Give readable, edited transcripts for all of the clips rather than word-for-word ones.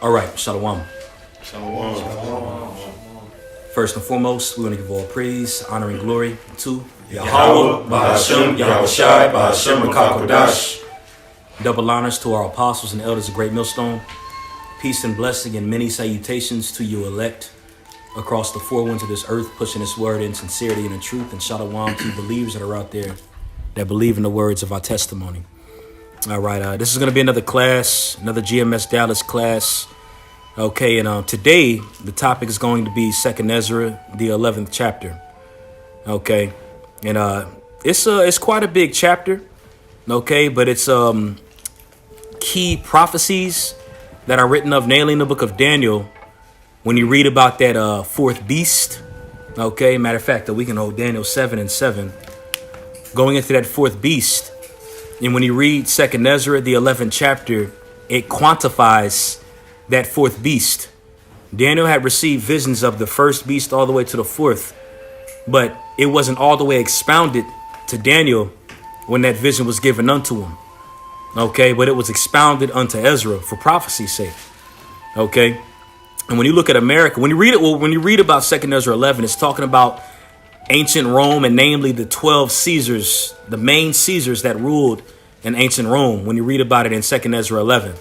All right, Shalom. Shalom. First and foremost, we want to give all praise, honor, and glory to Yahweh, Ba'ashem, Yahushai, Ba'ashem, Makakodash. Double honors to our apostles and elders of Great Millstone. Peace and blessing and many salutations to you elect across the four winds of this earth, pushing this word in sincerity and in truth. And shalom to believers that are out there that believe in the words of our testimony. All right, this is going to be another class, another GMS Dallas class. Okay, and today the topic is going to be 2nd Ezra, the 11th chapter. Okay, and it's quite a big chapter. Okay, but it's key prophecies that are written of, namely in the book of Daniel. When you read about that fourth beast, okay, matter of fact, that we can hold Daniel 7 and 7, going into that fourth beast. And when you read 2nd Ezra, the 11th chapter, it quantifies that fourth beast. Daniel had received visions of the first beast all the way to the fourth, but it wasn't all the way expounded to Daniel when that vision was given unto him. Okay, but it was expounded unto Ezra for prophecy's sake. Okay, and when you look at America, when you read about 2nd Ezra 11, it's talking about ancient Rome, and namely the 12 Caesars, the main Caesars that ruled in ancient Rome. When you read about it in 2nd Ezra 11,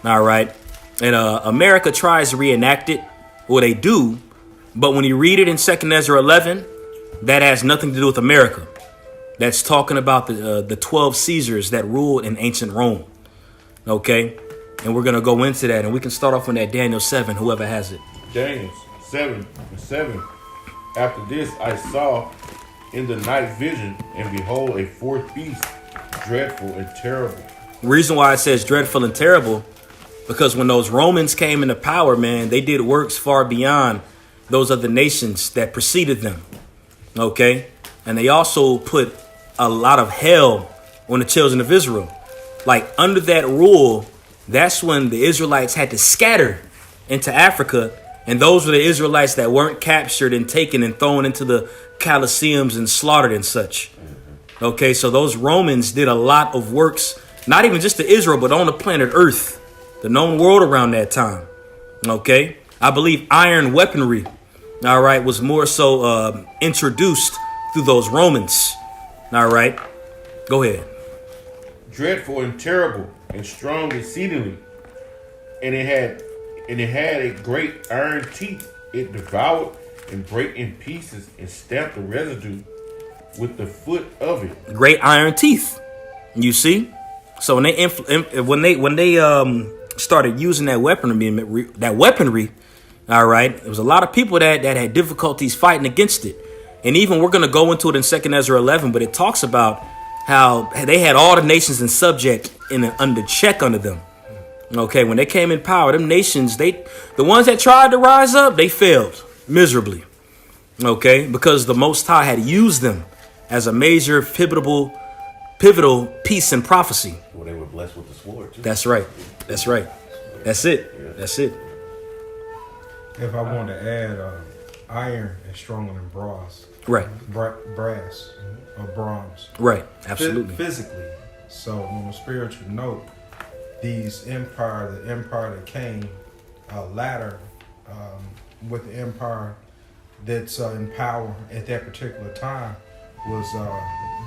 all right. And America tries to reenact it, or they do, but when you read it in 2nd Ezra 11, that has nothing to do with America. That's talking about the 12 Caesars that ruled in ancient Rome. Okay, and we're going to go into that, and we can start off on that Daniel 7, whoever has it. Daniel 7 and 7. After this I saw in the night vision, and behold, a fourth beast, dreadful and terrible. The reason why it says dreadful and terrible, because when those Romans came into power, man, they did works far beyond those other nations that preceded them. Okay, and they also put a lot of hell on the children of Israel. Like under that rule, that's when the Israelites had to scatter into Africa. And those were the Israelites that weren't captured and taken and thrown into the Colosseums and slaughtered and such. Okay, so those Romans did a lot of works, not even just to Israel, but on the planet Earth, the known world around that time. Okay, I believe iron weaponry, all right, was more so introduced through those Romans. All right, go ahead. Dreadful and terrible and strong exceedingly, and it had a great iron teeth. It devoured and brake in pieces and stamped the residue with the foot of it. Great iron teeth. You see, so when they started using that weaponry, all right, there was a lot of people that had difficulties fighting against it. And even we're going to go into it in 2nd Ezra 11, but it talks about how they had all the nations in subject under check under them. Okay, when they came in power, them nations, the ones that tried to rise up, they failed miserably. Okay, because the Most High had used them as a major pivotal piece in prophecy. Well, they were blessed with the sword, too. That's right. That's it. Yeah. That's it. If I want to add, iron is stronger than brass. Right. Brass or bronze. Right. Absolutely. Physically. So on a spiritual note, the empire that came latter with the empire that's in power at that particular time was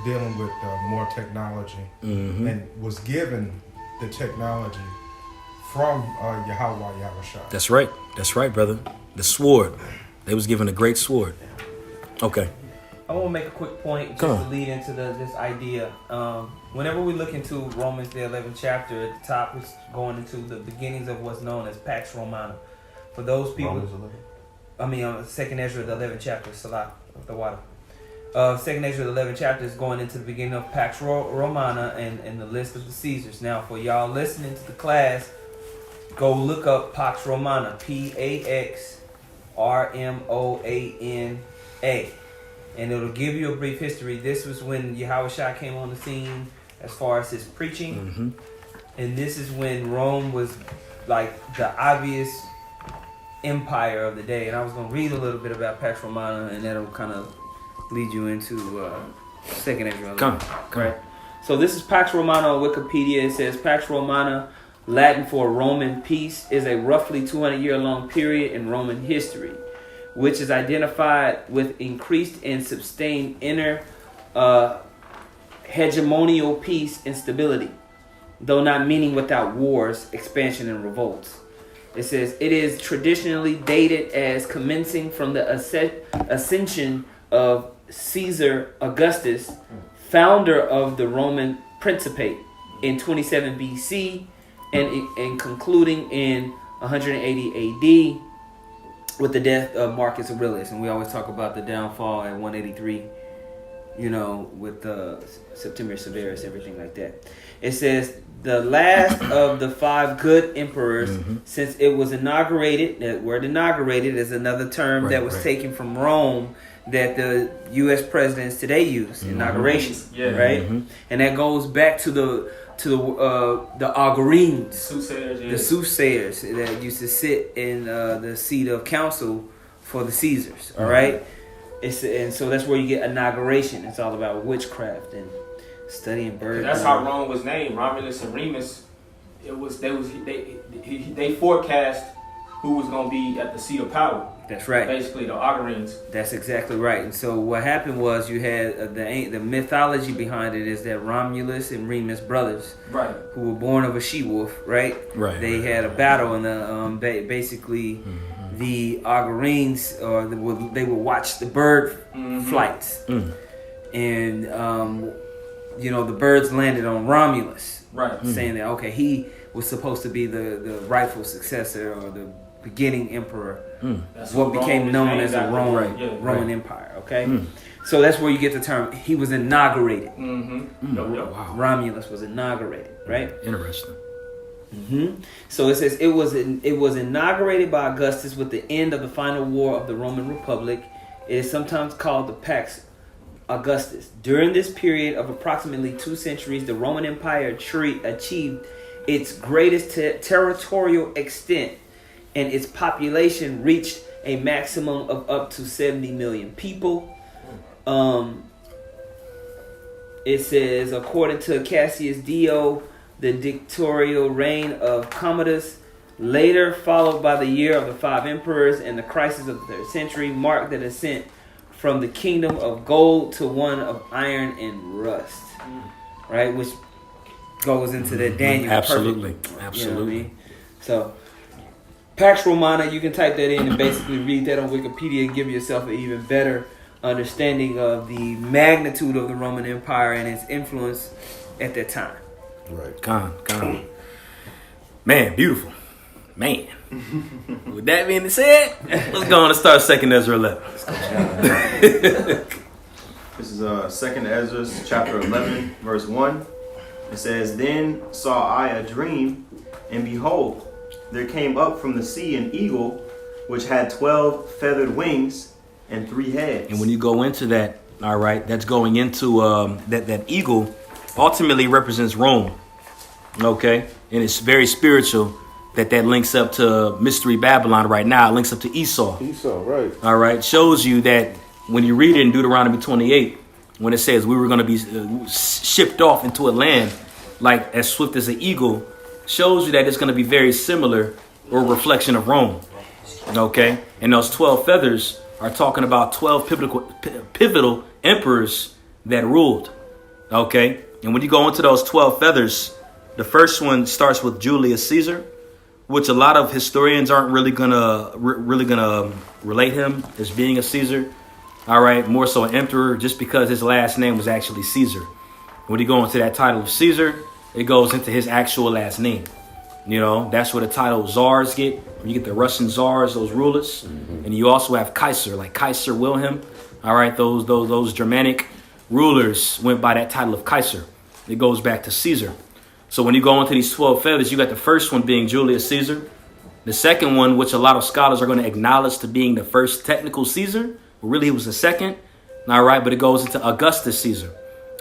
dealing with more technology and was given the technology from Yahushai. That's right, brother. The sword. They was given a great sword. Okay. I want to make a quick point just to lead into this idea. Whenever we look into Romans, the 11th chapter, at the top is going into the beginnings of what's known as Pax Romana. For those people, 2nd Ezra, the 11th chapter, Salah, the water. 2nd Ezra, the 11th chapter is going into the beginning of Pax Romana and the list of the Caesars. Now, for y'all listening to the class, go look up Pax Romana, PAXRMOANA. And it'll give you a brief history. This was when Yahushua came on the scene as far as his preaching. And this is when Rome was like the obvious empire of the day. And I was going to read a little bit about Pax Romana, and that'll kind of lead you into 2nd Ezra. Come. Right. So this is Pax Romana on Wikipedia. It says Pax Romana Latin for Roman peace, is a roughly 200-year-long period in Roman history, which is identified with increased and sustained inner hegemonial peace and stability, though not meaning without wars, expansion, and revolts. It says it is traditionally dated as commencing from the ascension of Caesar Augustus, founder of the Roman Principate, in 27 BC, and concluding in 180 AD with the death of Marcus Aurelius. And we always talk about the downfall at 183, with Septimius Severus, everything like that. It says the last of the 5 good emperors, since it was inaugurated. That word inaugurated is another term that was taken from Rome that the U.S. presidents today use. Inauguration, right? And that goes back to the Augurenes, the soothsayers that used to sit in the seat of council for the Caesars. All right, and so that's where you get inauguration. It's all about witchcraft and studying birds. That's how Rome was named. Romulus and Remus. They forecast who was going to be at the seat of power. That's right. Basically, the Augurenes. That's exactly right. And so what happened was you had the mythology behind it is that Romulus and Remus brothers, right, who were born of a she-wolf, right? Right. They had a battle, and basically the Augurenes, they would watch the bird flights, and the birds landed on Romulus, right, saying that he was supposed to be the rightful successor or the beginning emperor. That's what became known as the Roman Empire. Okay, so that's where you get the term. He was inaugurated. Wow. Romulus was inaugurated, right? Interesting. So it says it was inaugurated by Augustus with the end of the final war of the Roman Republic. It is sometimes called the Pax Augustus. During this period of approximately 2 centuries, the Roman Empire achieved its greatest territorial extent, and its population reached a maximum of up to 70 million people. It says, according to Cassius Dio, the dictatorial reign of Commodus, later followed by the year of the 5 emperors and the crisis of the 3rd century, marked the descent from the kingdom of gold to one of iron and rust. Right? Which goes into the Daniel. Absolutely. Perfect, Absolutely. You know what I mean? So, Pax Romana, you can type that in and basically read that on Wikipedia and give yourself an even better understanding of the magnitude of the Roman Empire and its influence at that time. Right. Con. Man, beautiful. Man. With that being said, let's go on and start 2nd Ezra 11. This is 2nd Ezra chapter 11, verse 1. It says, Then saw I a dream, and behold, there came up from the sea an eagle, which had 12 feathered wings and 3 heads. And when you go into that, all right, that's going into that eagle ultimately represents Rome. Okay? And it's very spiritual that links up to Mystery Babylon right now. It links up to Esau. Esau, right. All right. Shows you that when you read it in Deuteronomy 28, when it says we were going to be shipped off into a land like as swift as an eagle, shows you that it's going to be very similar or a reflection of Rome. Okay. And those 12 feathers are talking about 12 pivotal emperors that ruled. Okay. And when you go into those 12 feathers, the first one starts with Julius Caesar, which a lot of historians aren't really gonna relate him as being a Caesar. All right, more so an emperor, just because his last name was actually Caesar. When you go into that title of Caesar, it goes into his actual last name. That's where the title czars get. When you get the Russian czars, those rulers, and you also have Kaiser, like Kaiser Wilhelm. All right, those Germanic rulers went by that title of Kaiser. It goes back to Caesar. So when you go into these 12 feathers, you got the first one being Julius Caesar. The second one, which a lot of scholars are going to acknowledge to being the first technical Caesar. Well, really, he was the second. All right, but it goes into Augustus Caesar.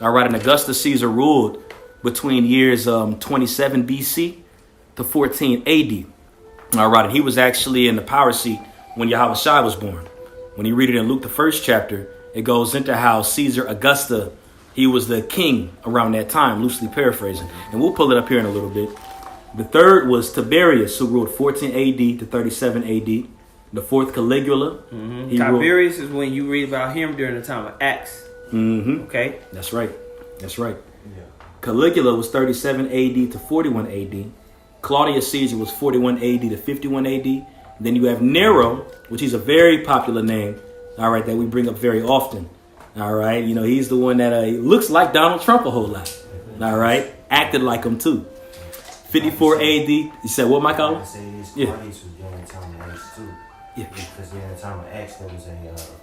All right, and Augustus Caesar ruled between years 27 BC to 14 AD. All right, and he was actually in the power seat when Yahushua was born. When you read it in Luke, the 1st chapter, it goes into how Caesar Augusta, he was the king around that time, loosely paraphrasing. And we'll pull it up here in a little bit. The third was Tiberius, who ruled 14 AD to 37 AD. The fourth, Caligula. He Tiberius is when you read about him during the time of Acts. Okay. That's right. That's right. Yeah. Caligula was 37 AD to 41 AD. Claudius Caesar was 41 AD to 51 AD. Then you have Nero, which is a very popular name, all right, that we bring up very often. All right. You know, he's the one that looks like Donald Trump a whole lot. All right. Acted like him too. 54 AD. You said what, Mike? I say this Claudius was during the time of Acts too. Yeah. Because during the time of Acts there was a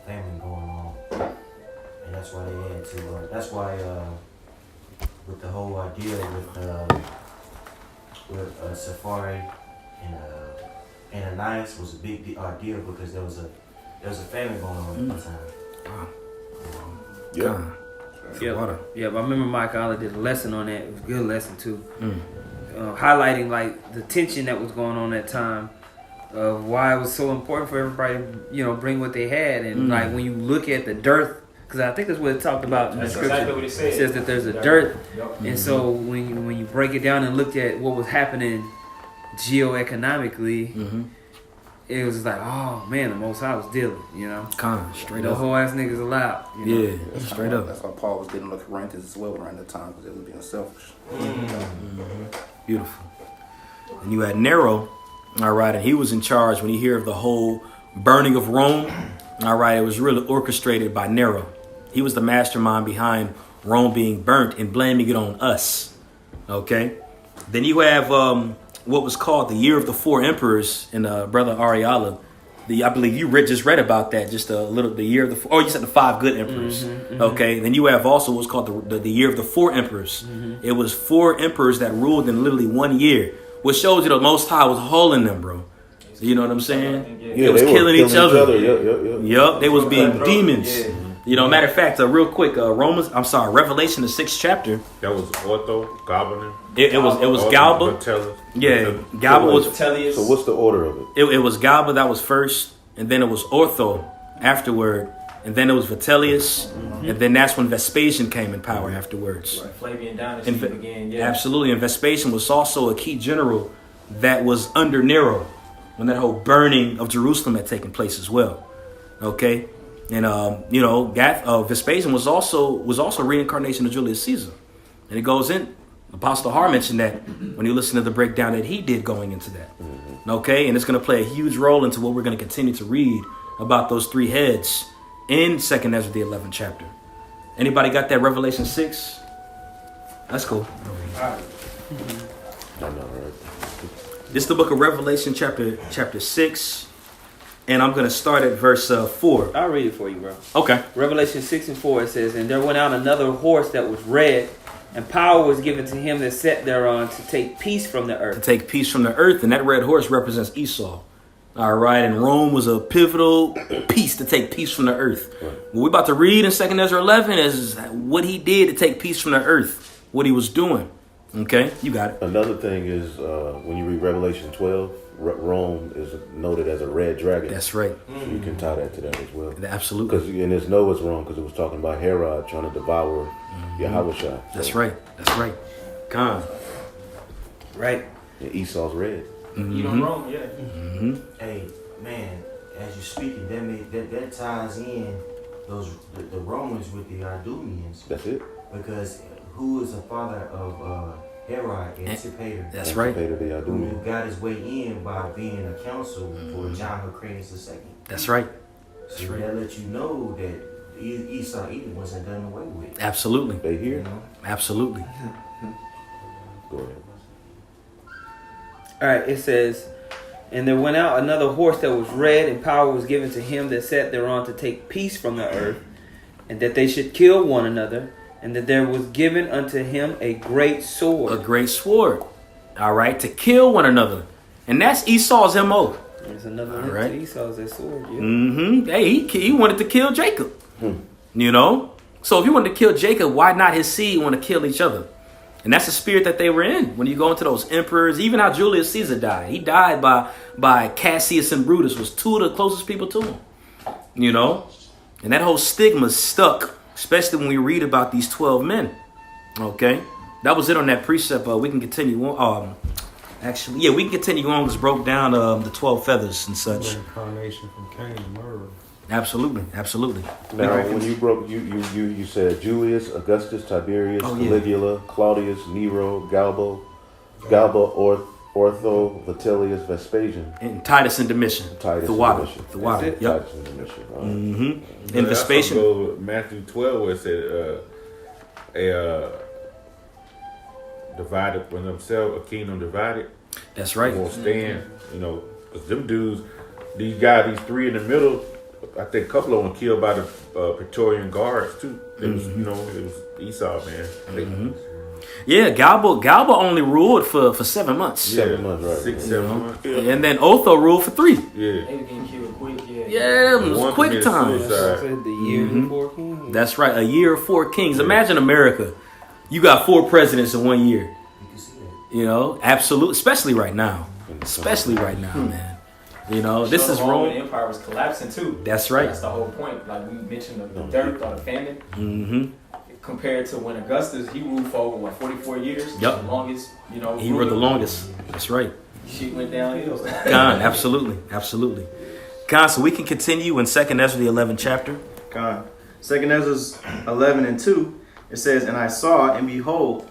famine going on. And that's why they had to, that's why with the whole idea with Safari and Ananias was a big deal because there was a famine going on at the time. Yeah, but I remember Mike Oliver did a lesson on that. It was a good lesson too. Highlighting like the tension that was going on at that time of why it was so important for everybody to, bring what they had. And like when you look at the dearth, because I think that's what it talked about in the scripture. Exactly what it said. It says that there's a dearth. And so when you break it down and looked at what was happening geoeconomically, it was like, oh man, the Most High was dealing, Straight the up. whole ass niggas allowed. Straight up. That's why Paul was dealing with Corinthians as well around that time because they was being selfish. Beautiful. And you had Nero, all right, and he was in charge when you hear of the whole burning of Rome. All right, it was really orchestrated by Nero. He was the mastermind behind Rome being burnt and blaming it on us. Okay. Then you have what was called the Year of the Four Emperors, and Brother Ariala. I believe you just read about that just a little. The Year of the you said the 5 good emperors. Okay. Then you have also what's called the Year of the Four Emperors. It was 4 emperors that ruled in literally 1 year, which shows you the Most High was hauling them, bro. You know what I'm saying? Yeah, they was killing each other. Yep. They was being demons. Matter of fact, real quick, Revelation, the 6th chapter. That was Otho, Goblin. It was Galba. Yeah, Galba was. Vitellius. So what's the order of it? It was Galba that was first, and then it was Otho afterward, and then it was Vitellius, and then that's when Vespasian came in power afterwards. Right. Flavian dynasty began. Yeah, absolutely. And Vespasian was also a key general that was under Nero when that whole burning of Jerusalem had taken place as well. Okay. And Vespasian was also reincarnation of Julius Caesar, and it goes in. Apostle Har mentioned that when you listen to the breakdown that he did going into that. Okay, and it's going to play a huge role into what we're going to continue to read about those 3 heads in 2nd Ezra the 11th chapter. Anybody got that Revelation 6? That's cool. All right. This is the book of Revelation, chapter 6. And I'm going to start at verse 4. I'll read it for you, bro. Okay. Revelation 6 and 4, it says, "And there went out another horse that was red, and power was given to him that sat thereon to take peace from the earth." To take peace from the earth. And that red horse represents Esau. All right. And Rome was a pivotal piece to take peace from the earth. Right. What we're about to read in 2nd Ezra 11 is what he did to take peace from the earth. What he was doing. Okay. You got it. Another thing is when you read Revelation 12, Rome is noted as a red dragon. That's right. So you can tie that to that as well. Absolutely. And there's Noah's wrong because it was talking about Herod trying to devour Yahweh. So. That's right. Con. Right. And Esau's red. You don't wrong, yeah. Hey, man, as you're speaking, that ties in the Romans with the Idumeans. That's it. Because who is the father of Herod, Antipater? That's right. Who got his way in by being a counsel for John Hyrcanus II. That's right. So that lets you know that Esau Edom wasn't done away with. Absolutely. They here? Absolutely. Go ahead. All right, it says, "And there went out another horse that was red, and power was given to him that sat thereon to take peace from the earth, and that they should kill one another, and that there was given unto him a great sword." A great sword. All right, to kill one another. And that's Esau's MO. There's another one right. to Esau's that sword. Yeah. Hey, he wanted to kill Jacob. So if he wanted to kill Jacob, why not his seed want to kill each other? And that's the spirit that they were in. When you go into those emperors, even how Julius Caesar died. He died by Cassius and Brutus, was 2 of the closest people to him. And that whole stigma stuck, especially when we read about these 12 men. Okay? That was it on that precept. We can continue on. Actually, yeah, we can continue on. It's broke down the 12 feathers and such. Incarnation from Cain to Murray. Absolutely. Now, when you broke, you said Julius, Augustus, Tiberius, Caligula, Claudius, Nero, Galba, Ortho, Vitellius, Vespasian, and Titus and Domitian. The water. Yep. Titus and Domitian. Mm-hmm. And Vespasian. Goes with Matthew 12, where it said, divided when themselves, a kingdom divided. That's right. Won't stand, because them dudes, these guys, these three in the middle, I think a couple of them killed by the Praetorian guards too. It was, it was Esau, man. Yeah, Galba only ruled for 7 months. 7 months, right? 6, 7 months. Yeah. And then Otho ruled for 3. Yeah. They were getting killed quick, Yeah, it was quick time. The year before King. That's right, a year of 4 kings. Imagine America. You got 4 presidents in 1 year. You can see that. Absolutely, especially right now, man. This is the Rome. Roman Empire was collapsing too. That's right. That's the whole point. Like we mentioned the dearth or the famine. Mm-hmm. Compared to when Augustus, he ruled for over 44 years. Yep. The longest, He ruled the longest. That's right. Shit went downhill. God, absolutely. God, so we can continue in 2nd Ezra, the 11th chapter. God. 2nd Ezra 11 and 2. It says, "And I saw, and behold,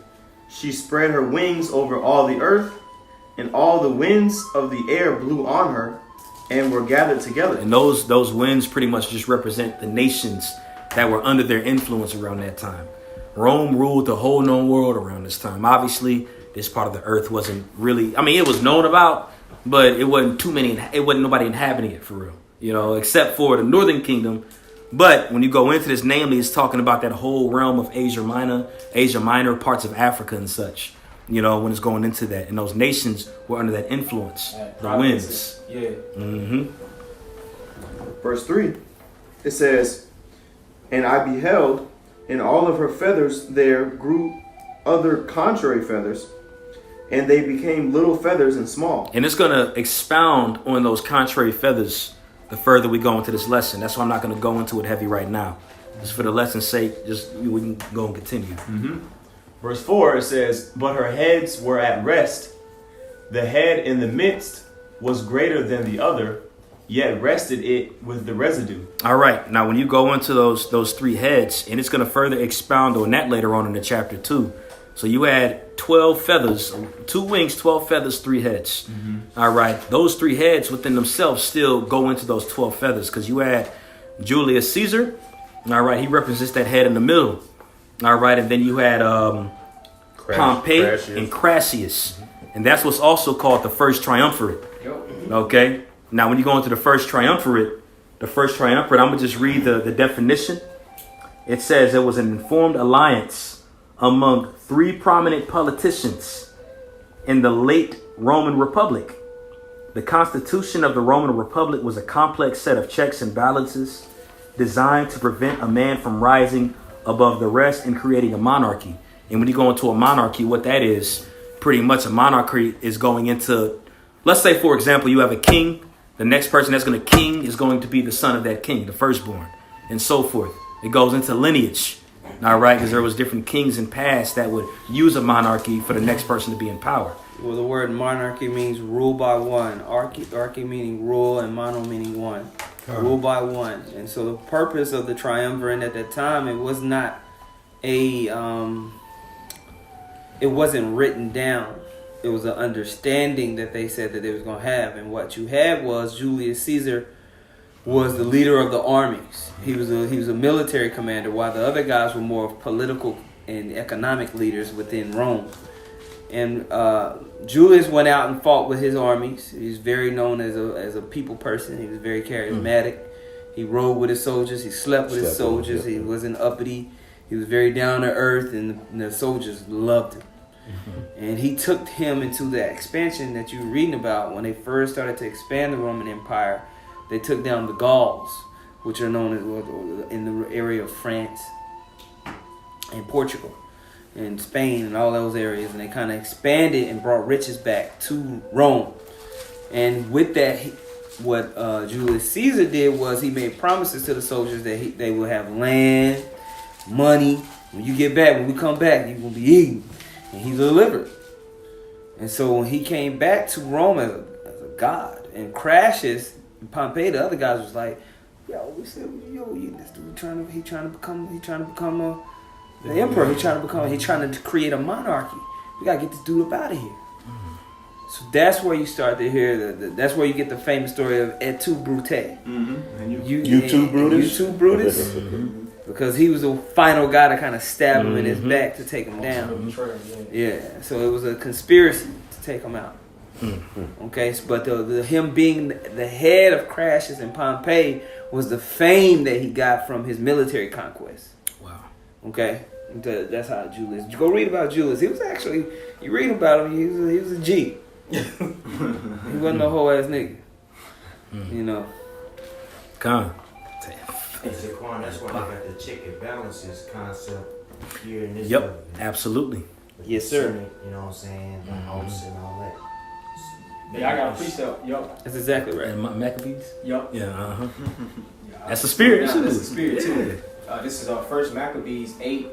she spread her wings over all the earth, and all the winds of the air blew on her, and were gathered together." And those winds pretty much just represent the nations that were under their influence around that time. Rome ruled the whole known world around this time. Obviously, this part of the earth wasn't really, it was known about, but it wasn't nobody inhabiting it for real, except for the northern kingdom. But when you go into this, namely, it's talking about that whole realm of Asia Minor, parts of Africa and such, when it's going into that. And those nations were under that influence, the winds. Yeah. Mm-hmm. Verse 3, it says, "And I beheld, in all of her feathers there grew other contrary feathers, and they became little feathers and small." And it's going to expound on those contrary feathers the further we go into this lesson. That's why I'm not going to go into it heavy right now. Just for the lesson's sake, we can go and continue. Mm-hmm. Verse 4, it says, "But her heads were at rest. The head in the midst was greater than the other, yet rested it with the residue." All right. Now, when you go into those 3 heads, and it's going to further expound on that later on in the chapter 2. So you had 12 feathers, 2 wings, 12 feathers, 3 heads. Mm-hmm. All right. Those 3 heads within themselves still go into those 12 feathers, because you had Julius Caesar. All right. He represents that head in the middle. All right. And then you had Pompey and Crassus. Mm-hmm. And that's what's also called the first triumvirate. Yep. Okay. Now, when you go into the first triumvirate, I'm going to just read the definition. It says it was an informed alliance among 3 prominent politicians in the late Roman Republic. The constitution of the Roman Republic was a complex set of checks and balances designed to prevent a man from rising above the rest and creating a monarchy. And when you go into a monarchy, what that is, pretty much a monarchy is going into, let's say, for example, you have a king. The next person that's going to king is going to be the son of that king, the firstborn, and so forth. It goes into lineage. All right, because there was different kings in past that would use a monarchy for the next person to be in power. Well, the word monarchy means rule by one. Archy meaning rule, and mono meaning one. Rule by one. And so the purpose of the triumvirate at that time, it was not it wasn't written down. It was an understanding that they said that they was going to have. And what you had was Julius Caesar was the leader of the armies. He was a military commander, while the other guys were more of political and economic leaders within Rome. And Julius went out and fought with his armies. He's very known as a people person. He was very charismatic. He rode with his soldiers. He slept with his soldiers. He wasn't uppity. He was very down to earth, and the soldiers loved him. And he took him into the expansion that you're reading about when they first started to expand the Roman Empire. They took down the Gauls, which are known as in the area of France and Portugal and Spain and all those areas. And they kind of expanded and brought riches back to Rome. And with that, what Julius Caesar did was he made promises to the soldiers that they will have land, money. When you get back, when we come back, you're going to be eating. And he delivered. And so when he came back to Rome as a god and crashes, Pompey, the other guys was like, yo, we said, this dude trying to become the emperor. He's trying to create a monarchy. We gotta get this dude up out of here. So that's where you start to hear that's where you get the famous story of Et tu, Brute. Mm-hmm. You too, Brutus? You too, Brutus? Because he was the final guy to kind of stab him in his back to take him down. Yeah, so it was a conspiracy to take him out. Okay, but him being the head of Crassus and Pompey was the fame that he got from his military conquest. Wow. Okay, that's how Julius. Go read about Julius. He was actually, you read about him, he was a G. He wasn't no whole ass nigga. You know. Con. And Jaquan, that's why they got the check and balances concept here in this. Yep, absolutely. Yes, sir. You know what I'm saying? The house and all that. Yeah, I got a precept. Yup. That's exactly right. And Maccabees? Yup. Yeah, That's the spirit, too. That's the spirit, too. This is First Maccabees 8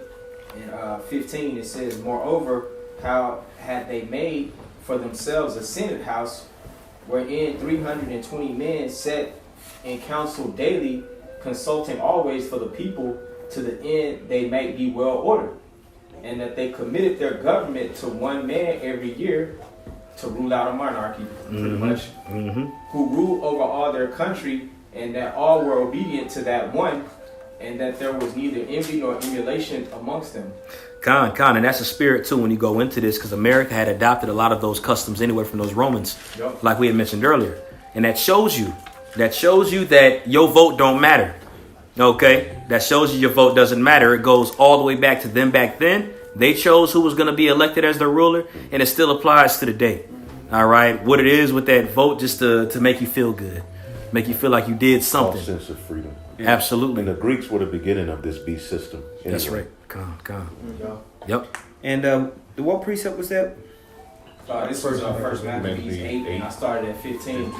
and 15. It says, moreover, how had they made for themselves a senate house, wherein 320 men sat in council daily, consulting always for the people, to the end they might be well ordered, and that they committed their government to one man every year to rule out a monarchy, pretty much, who ruled over all their country, and that all were obedient to that one, and that there was neither envy nor emulation amongst them. Con, and that's a spirit too when you go into this, because America had adopted a lot of those customs anyway from those Romans, like we had mentioned earlier, and that shows you that your vote don't matter. Okay, that shows you your vote doesn't matter. It goes all the way back to them back then. They chose who was going to be elected as their ruler, and it still applies to the day. All right, what it is with that vote, just to make you feel good, make you feel like you did something. False sense of freedom. Yeah. Absolutely. And the Greeks were the beginning of this beast system. Anyway. That's right. Con. Yep. And what precept was that? This was First Maccabees 8, and I started at 15.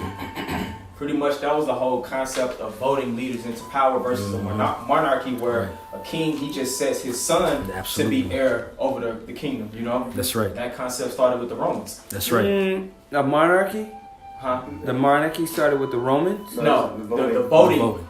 Pretty much that was the whole concept of voting leaders into power versus a monarchy where a king, he just sets his son to be heir over the kingdom, you know? That's right. That concept started with the Romans. That's right. A monarchy? Huh? The monarchy started with the Romans? No, the voting leader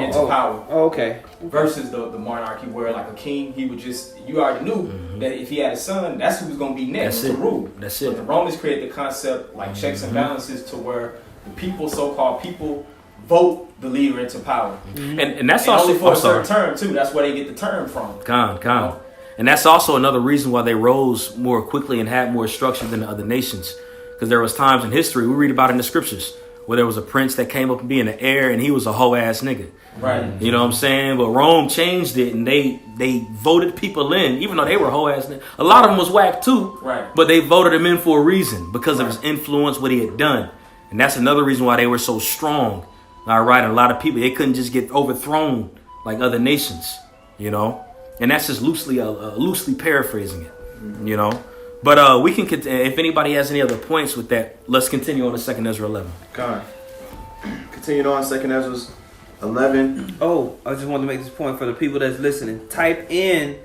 into power. Oh, okay. Versus the monarchy where like a king, he would just, you already knew that if he had a son, that's who was going to be next to rule. That's But it. the Romans created the concept like checks and balances to where the people, so-called people, vote the leader into power. And that's also only for a certain term too. That's where they get the term from. Con. And that's also another reason why they rose more quickly and had more structure than the other nations. Because there was times in history, we read about it in the scriptures, where there was a prince that came up and being the heir, and he was a hoe ass nigga. Right. You know what I'm saying? But Rome changed it, and they voted people in, even though they were hoe ass niggas. A lot of them was whack too. Right. But they voted him in for a reason, because of his influence, what he had done. And that's another reason why they were so strong. All right. And a lot of people, they couldn't just get overthrown like other nations, you know. And that's just loosely paraphrasing it, you know. But we can, if anybody has any other points with that, let's continue on to 2 Ezra 11. God. Continuing on 2 Ezra 11. Oh, I just wanted to make this point for the people that's listening. Type in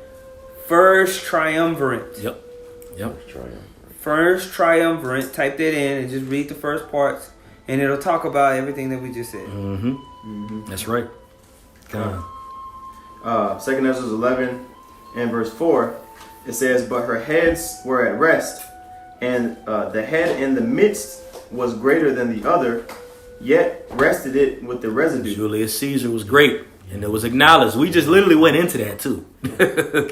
First Triumvirate. Yep. First Triumvirate. Type that in and just read the first parts, and it'll talk about everything that we just said. That's right. God. 2 Ezra 11 and verse 4. It says, but her heads were at rest, and the head in the midst was greater than the other, yet rested it with the residue. Julius Caesar was great, and it was acknowledged. We just literally went into that too.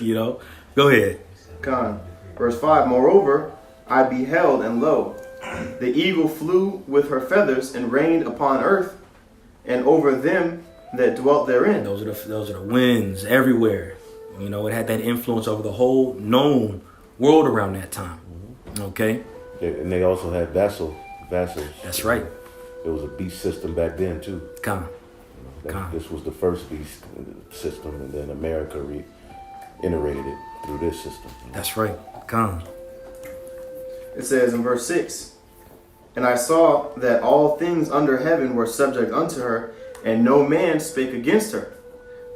You know? Go ahead. Con. Verse 5, moreover, I beheld, and lo, the eagle flew with her feathers and reigned upon earth, and over them that dwelt therein. Those are the winds everywhere. You know, it had that influence over the whole known world around that time. Okay? And they also had vassals. That's right. There was a beast system back then, too. This was the first beast system, and then America reiterated it through this system. That's right. It says in verse 6, and I saw that all things under heaven were subject unto her, and no man spake against her.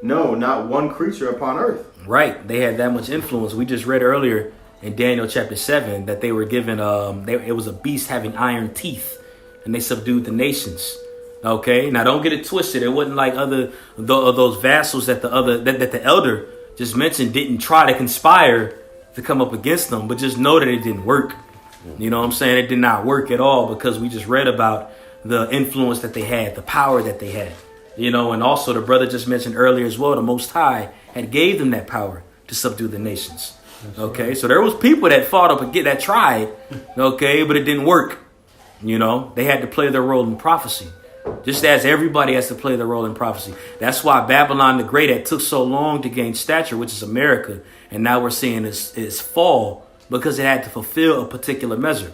No, not one creature upon earth. Right. They had that much influence. We just read earlier in Daniel chapter 7 that they were given, it was a beast having iron teeth, and they subdued the nations. Okay, now don't get it twisted. It wasn't like those vassals that the elder just mentioned didn't try to conspire to come up against them, but just know that it didn't work. You know what I'm saying? It did not work at all, because we just read about the influence that they had, the power that they had. You know, and also the brother just mentioned earlier as well, the Most High had gave them that power to subdue the nations. Okay, so there was people that fought up again, that tried, okay, but it didn't work. You know, they had to play their role in prophecy, just as everybody has to play their role in prophecy. That's why Babylon the Great had took so long to gain stature, which is America, and now we're seeing its fall, because it had to fulfill a particular measure.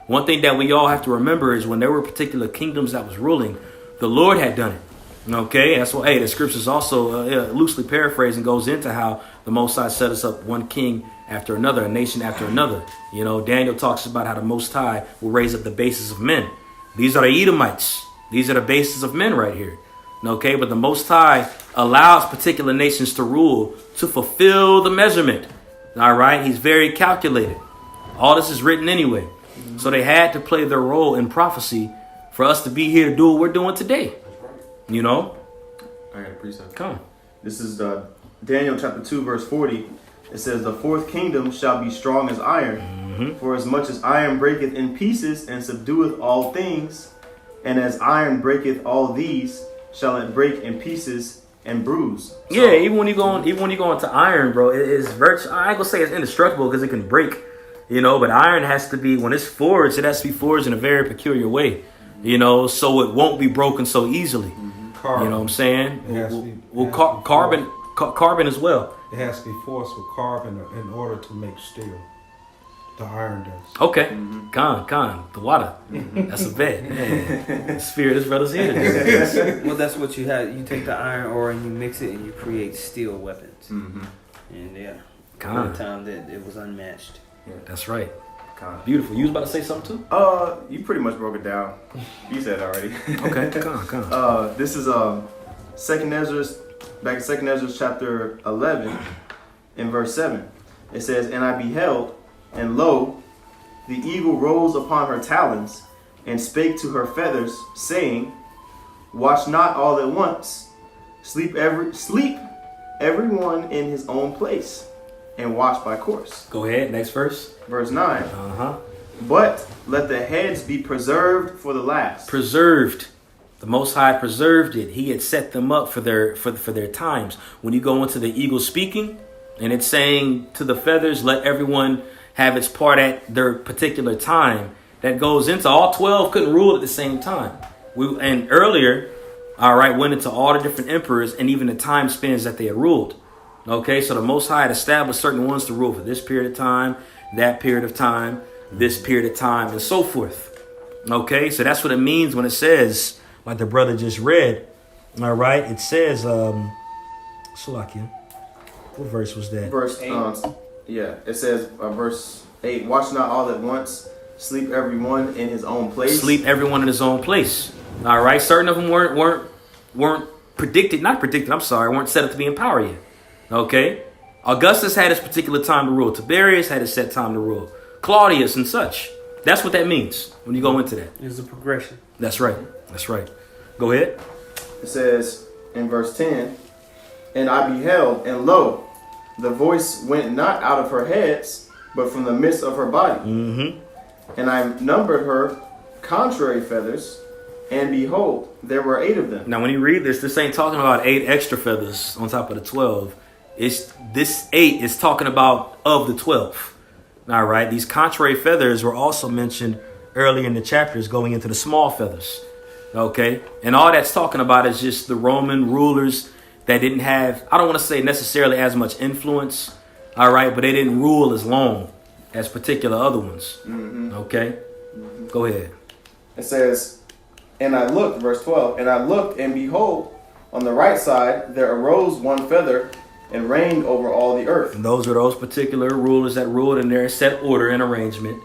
One thing that we all have to remember is when there were particular kingdoms that was ruling, the Lord had done it. Okay, that's why, the scriptures also loosely paraphrasing goes into how the Most High set us up one king after another, a nation after another. You know, Daniel talks about how the Most High will raise up the bases of men. These are the Edomites. These are the bases of men right here. Okay, but the Most High allows particular nations to rule to fulfill the measurement. All right, he's very calculated. All this is written anyway. So they had to play their role in prophecy for us to be here to do what we're doing today. You know? I got a precept. Come. This is Daniel chapter 2, verse 40. It says, the fourth kingdom shall be strong as iron, for as much as iron breaketh in pieces and subdueth all things, and as iron breaketh all these, shall it break in pieces and bruise. So, yeah, even when you go into iron, bro, it's virtually, I ain't gonna say it's indestructible because it can break, you know, but iron has to be, when it's forged, it has to be forged in a very peculiar way, you know, so it won't be broken so easily. Carbon. You know what I'm saying? Carbon as well. It has to be forced with carbon in order to make steel. The iron does. Okay. The water. That's a bet. Spirit is brothers here. Well, that's what you had. You take the iron ore and you mix it and you create steel weapons. And one time that it was unmatched. Yeah, that's right. Beautiful. You was about to say something too? You pretty much broke it down. You said it already. Okay, this is Second Esdras, back in Second Esdras chapter 11, in verse 7. It says, and I beheld, and lo, the eagle rose upon her talons, and spake to her feathers, saying, watch not all at once, sleep everyone in his own place, and watch by course. Go ahead, next verse. Verse 9. But let the heads be preserved for the last. Preserved. The Most High preserved it. He had set them up for their times. When you go into the eagle speaking, and it's saying to the feathers, let everyone have its part at their particular time. That goes into all 12 couldn't rule at the same time. And earlier, went into all the different emperors and even the time spans that they had ruled. Okay, so the Most High had established certain ones to rule for this period of time, that period of time, this period of time, and so forth. Okay, so that's what it means when it says, like the brother just read. All right, it says, Salakia. What verse was that? Verse 8. It says, verse 8, watch not all at once, sleep everyone in his own place. Sleep everyone in his own place. All right, certain of them weren't weren't set up to be in power yet. Okay, Augustus had his particular time to rule. Tiberius had his set time to rule. Claudius and such. That's what that means when you go into that. It's a progression. That's right. Go ahead. It says in verse 10, and I beheld, and lo, the voice went not out of her heads, but from the midst of her body. And I numbered her contrary feathers, and behold, there were 8 of them. Now, when you read this ain't talking about 8 extra feathers on top of the 12. This 8 is talking about of the 12. All right. These contrary feathers were also mentioned early in the chapters going into the small feathers. Okay. And all that's talking about is just the Roman rulers that didn't have, I don't want to say necessarily as much influence. All right. But they didn't rule as long as particular other ones. Okay. Go ahead. It says, and I looked, verse 12, and I looked, and behold, on the right side there arose one feather, and reigned over all the earth. And those are those particular rulers that ruled in their set order and arrangement.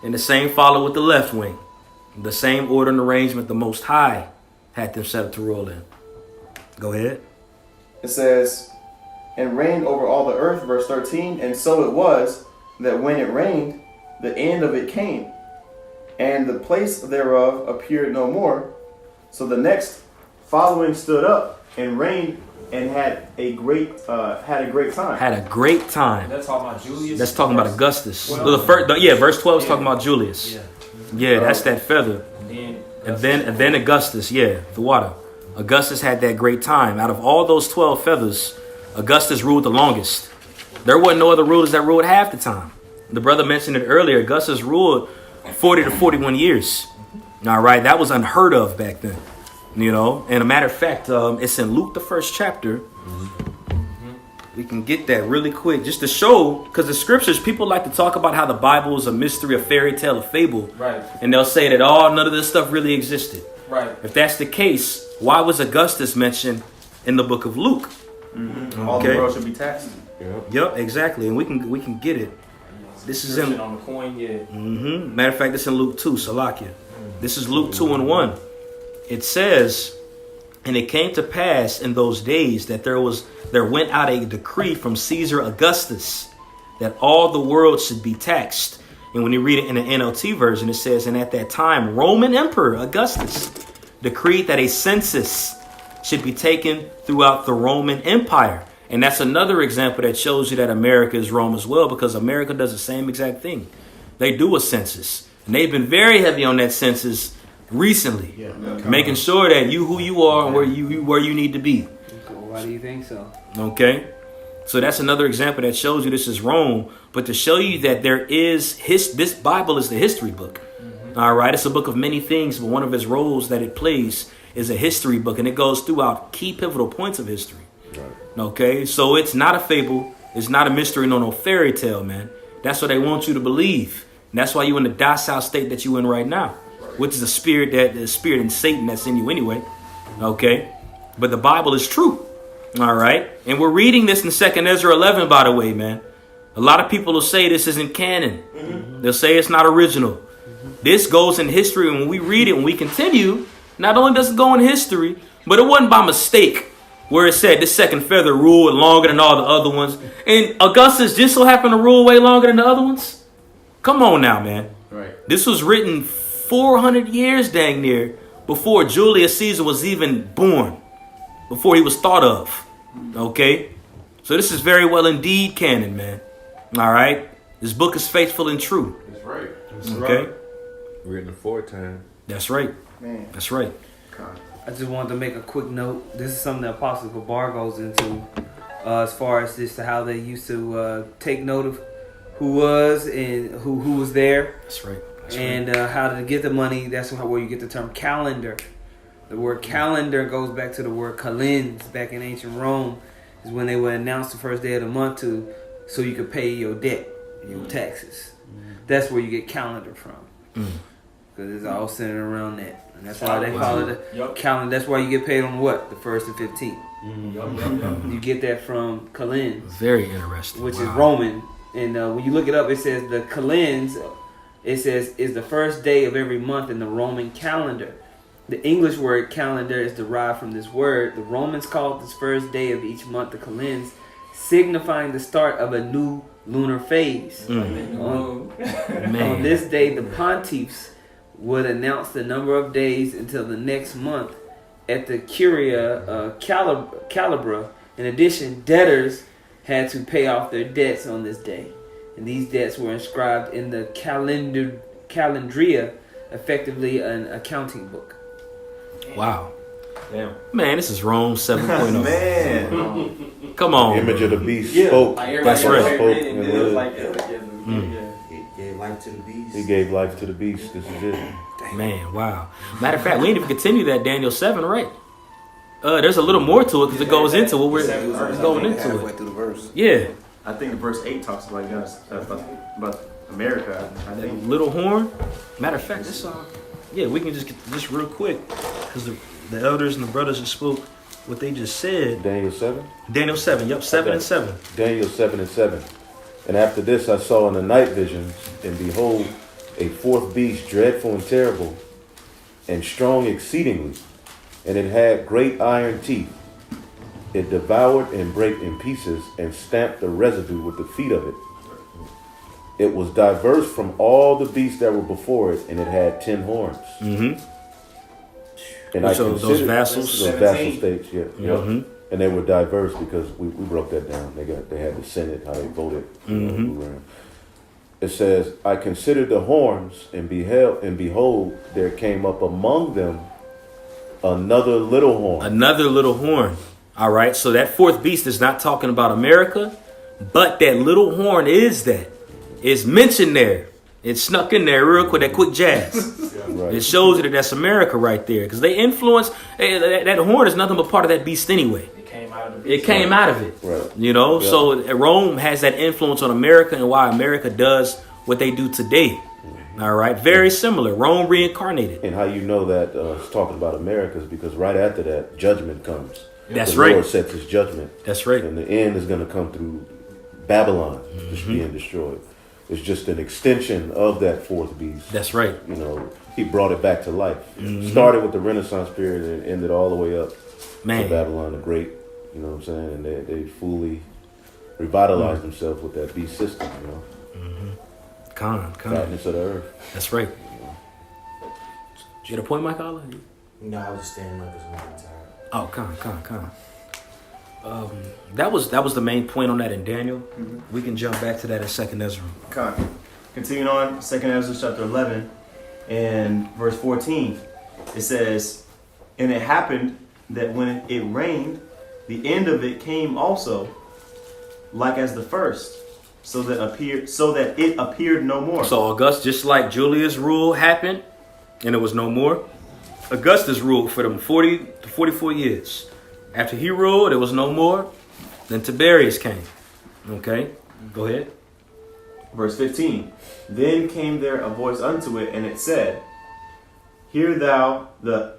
And the same followed with the left wing. The same order and arrangement the Most High had them set up to rule in. Go ahead. It says, and reigned over all the earth, verse 13, and so it was, that when it rained, the end of it came, and the place thereof appeared no more. So the next following stood up and reigned and had a great time. Had a great time. That's talking about Julius. That's talking about Augustus. Verse 12 is talking about Julius. Yeah, that's that feather. And then Augustus, the water. Augustus had that great time. Out of all those 12 feathers, Augustus ruled the longest. There wasn't no other rulers that ruled half the time. The brother mentioned it earlier. Augustus ruled 40 to 41 years. All right, that was unheard of back then. You know, and a matter of fact, it's in Luke, the 1st chapter. We can get that really quick just to show, because the scriptures, people like to talk about how the Bible is a mystery, a fairy tale, a fable. Right. And they'll say that, none of this stuff really existed. Right. If that's the case, why was Augustus mentioned in the book of Luke? All the world should be taxed. Yep, exactly. And we can get it. This is in on the coin, Matter of fact, this is in Luke 2, Salakia. This is Luke 2:1. It says, and it came to pass in those days that there went out a decree from Caesar Augustus that all the world should be taxed. And when you read it in the NLT version, it says, and at that time, Roman Emperor Augustus decreed that a census should be taken throughout the Roman Empire. And that's another example that shows you that America is Rome as well, because America does the same exact thing. They do a census, and they've been very heavy on that census recently, making sure that who you are and where you need to be. Why do you think so? Okay, so that's another example that shows you this is Rome, but to show you that there is this Bible is the history book. All right, it's a book of many things, but one of its roles that it plays is a history book, and it goes throughout key pivotal points of history. Okay, so it's not a fable, it's not a mystery, no fairy tale, man. That's what they want you to believe, and that's why you're in the docile state that you're in right now, which is the spirit in Satan that's in you anyway. Okay, but the Bible is true. All right, and we're reading this in 2nd Ezra 11, by the way, man. A lot of people will say this isn't canon. They'll say it's not original. This goes in history, and when we read it, when we continue, not only does it go in history, but it wasn't by mistake where it said this second feather ruled longer than all the other ones. And Augustus just so happened to rule way longer than the other ones. Come on now, man. Right. This was written 400 years dang near before Julius Caesar was even born, before he was thought of. Okay? So this is very well indeed canon, man. All right? This book is faithful and true. That's right. Okay? Written before time. That's right. Man. That's right. I just wanted to make a quick note. This is something that Apostle Gabar goes into as far as just how they used to take note of who was and who was there. That's right. And how to get the money. That's where you get the term calendar. The word calendar goes back to the word kalends back in ancient Rome. Is when they would announce the first day of the month so you could pay your debt, your taxes. That's where you get calendar from. Because it's all centered around that. And that's why they call it a calendar. That's why you get paid on what? The 1st and 15th. You get that from kalends. Very interesting. Which is Roman. And when you look it up, it says the kalends, it says, is the first day of every month in the Roman calendar. The English word calendar is derived from this word. The Romans called this first day of each month the kalends, signifying the start of a new lunar phase. On this day, the pontiffs would announce the number of days until the next month at the Curia Calibra. In addition, debtors had to pay off their debts on this day. And these debts were inscribed in the Calendria, effectively an accounting book. Wow. Damn. Man, this is Rome 7.0. Man. Come on. The image of the beast spoke. That's right. Gave life to the beast. He gave life to the beast. This is it. Man, wow. Matter of fact, we need to continue that Daniel 7, right? There's a little more to it because it goes into what we're going into halfway it. through the verse. Yeah. I think verse 8 talks about about America. I think. Little horn. Matter of fact, this we can just real quick because the elders and the brothers that spoke what they just said. Daniel 7? Daniel 7, yep, 7 and 7. Daniel 7 and 7. And after this I saw in the night visions, and behold, a fourth beast, dreadful and terrible, and strong exceedingly, and it had great iron teeth. It devoured and brake in pieces, and stamped the residue with the feet of it. It was diverse from all the beasts that were before it, and it had 10 horns. Mm-hmm. And So those vassals? Those vassal states, yeah. Mm-hmm. And they were diverse because we broke that down. They had the Senate, how they voted. Mm-hmm. It says, I considered the horns, and behold, there came up among them another little horn. Another little horn. All right. So that fourth beast is not talking about America, but that little horn is that. It's mentioned there. It snuck in there real quick, that quick jazz. Right. It shows you that that's America right there. Because they influence, that horn is nothing but part of that beast anyway. It came out of the It came out of it. Right. You know, Yeah. so Rome has that influence on America and why America does what they do today. All right. Very similar. Rome reincarnated. And how you know that it's talking about America is because right after that, judgment comes. That's the right. Lord sets his judgment. That's right. And the end is going to come through Babylon, just being destroyed. It's just an extension of that fourth beast. That's right. You know, he brought it back to life. Started with the Renaissance period and ended all the way up Man. to Babylon the Great. You know what I'm saying? And they fully revitalized themselves with that beast system, you know. Con. Fatness of the earth. That's right. You get a point, Mike Allah? No, I was just standing up because I'm tired. Oh, con. That was the main point on that in Daniel. We can jump back to that in 2nd Ezra. Continuing on, 2nd Ezra chapter 11 and verse 14. It says, and it happened that when it rained, the end of it came also, like as the first, so that it appeared no more. So Augustus, just like Julius' rule happened, and it was no more, Augustus ruled for them 40 to 44 years. After he ruled, it was no more. Then Tiberius came. Okay, go ahead. Verse 15. Then came there a voice unto it, and it said, Hear thou that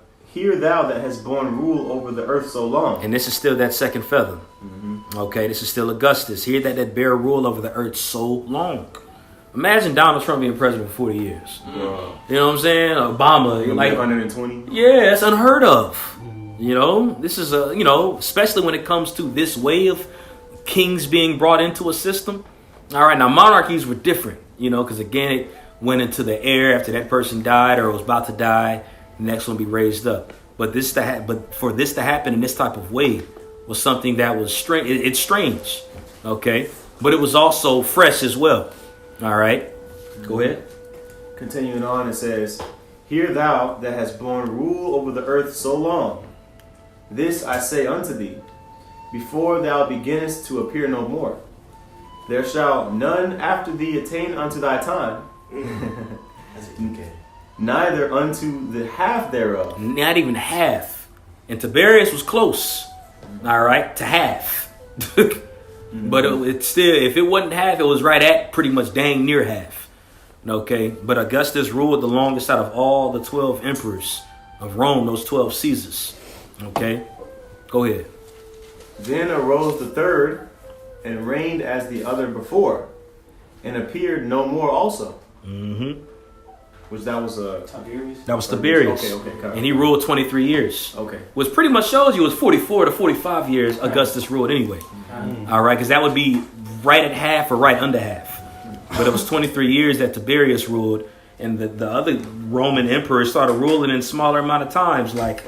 hast borne rule over the earth so long. And this is still that second feather. Okay, this is still Augustus. Hear that bear rule over the earth so long. Imagine Donald Trump being president for 40 years. You know what I'm saying? Obama, like 120. Yeah, that's unheard of. You know, this is especially when it comes to this way of kings being brought into a system. All right, now monarchies were different, because again, it went into the air after that person died or was about to die. The next one be raised up. But for this to happen in this type of way was something that was strange. It's strange, okay, but it was also fresh as well. All right, go ahead. Continuing on, it says, Hear thou that hast borne rule over the earth so long. This I say unto thee, before thou beginnest to appear no more. There shall none after thee attain unto thy time, neither unto the half thereof. Not even half. And Tiberius was close, all right, to half. But it's still, if it wasn't half, it was right at pretty much dang near half. Okay, but Augustus ruled the longest out of all the 12 emperors of Rome, those 12 Caesars. Okay, go ahead. Then arose the third, and reigned as the other before, and appeared no more also. Which that was Tiberius? That was Tiberius. Okay. And he ruled 23 years. Okay. Which pretty much shows you it was 44 to 45 years Augustus ruled anyway. All right, because that would be right at half or right under half. But it was 23 years that Tiberius ruled, and the other Roman emperors started ruling in smaller amount of times, like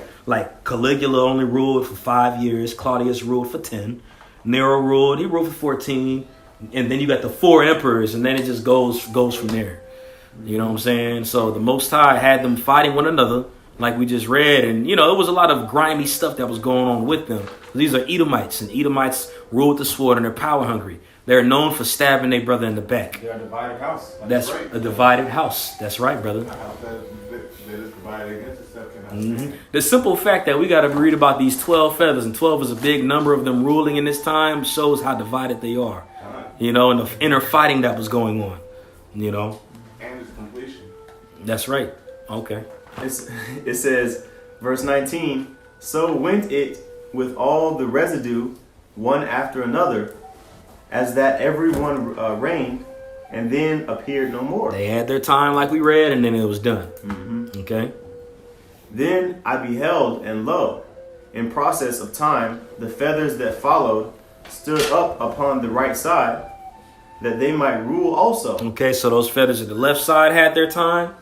Caligula only ruled for 5 years, Claudius ruled for 10, Nero ruled for 14, and then you got the 4 emperors, and then it just goes from there. You know what I'm saying? So the Most High had them fighting one another, like we just read, and it was a lot of grimy stuff that was going on with them. These are Edomites, and Edomites rule with the sword, and they're power hungry. They're known for stabbing their brother in the back. They're a divided house. That's right. A divided house. That's right, brother. The simple fact that we got to read about these 12 feathers, and 12 is a big number of them ruling in this time, shows how divided they are. And the inner fighting that was going on. And its completion. That's right. Okay. It says, verse 19, So went it with all the residue, one after another, as that every one reigned, and then appeared no more. They had their time like we read, and then it was done. Okay. Then I beheld, and lo, in process of time, the feathers that followed stood up upon the right side, that they might rule also. Okay, so those feathers at the left side had their time.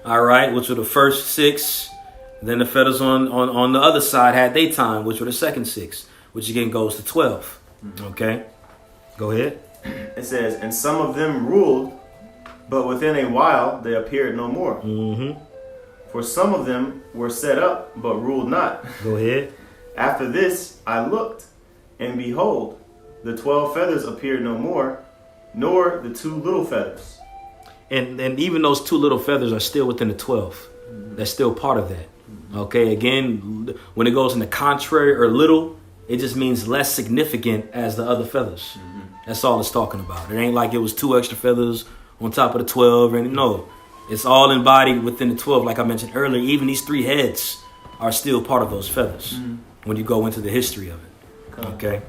All right, which were the first 6. Then the feathers on the other side had their time, which were the second 6, which again goes to 12. Okay, go ahead. It says, and some of them ruled, but within a while they appeared no more. For some of them were set up, but ruled not. Go ahead. After this I looked, and behold, the 12 feathers appeared no more, nor the 2 little feathers. And even those 2 little feathers are still within the 12. That's still part of that. Okay, again, when it goes in the contrary or little, it just means less significant as the other feathers. That's all it's talking about. It ain't like it was 2 extra feathers on top of the 12. And no, it's all embodied within the 12. Like I mentioned earlier, even these 3 heads are still part of those feathers when you go into the history of it. Okay.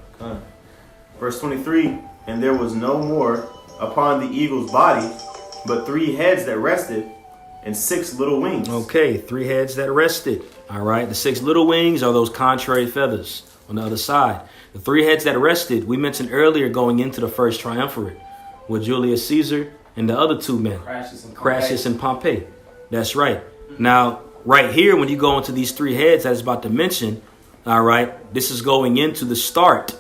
Verse 23, and there was no more upon the eagle's body, but 3 heads that rested, and 6 little wings. Okay, 3 heads that rested. All right, the 6 little wings are those contrary feathers on the other side. The 3 heads that rested, we mentioned earlier going into the first triumvirate with Julius Caesar and the other 2 men, Crassus and Pompey. That's right. Now, right here, when you go into these 3 heads that I was about to mention, all right, this is going into the start,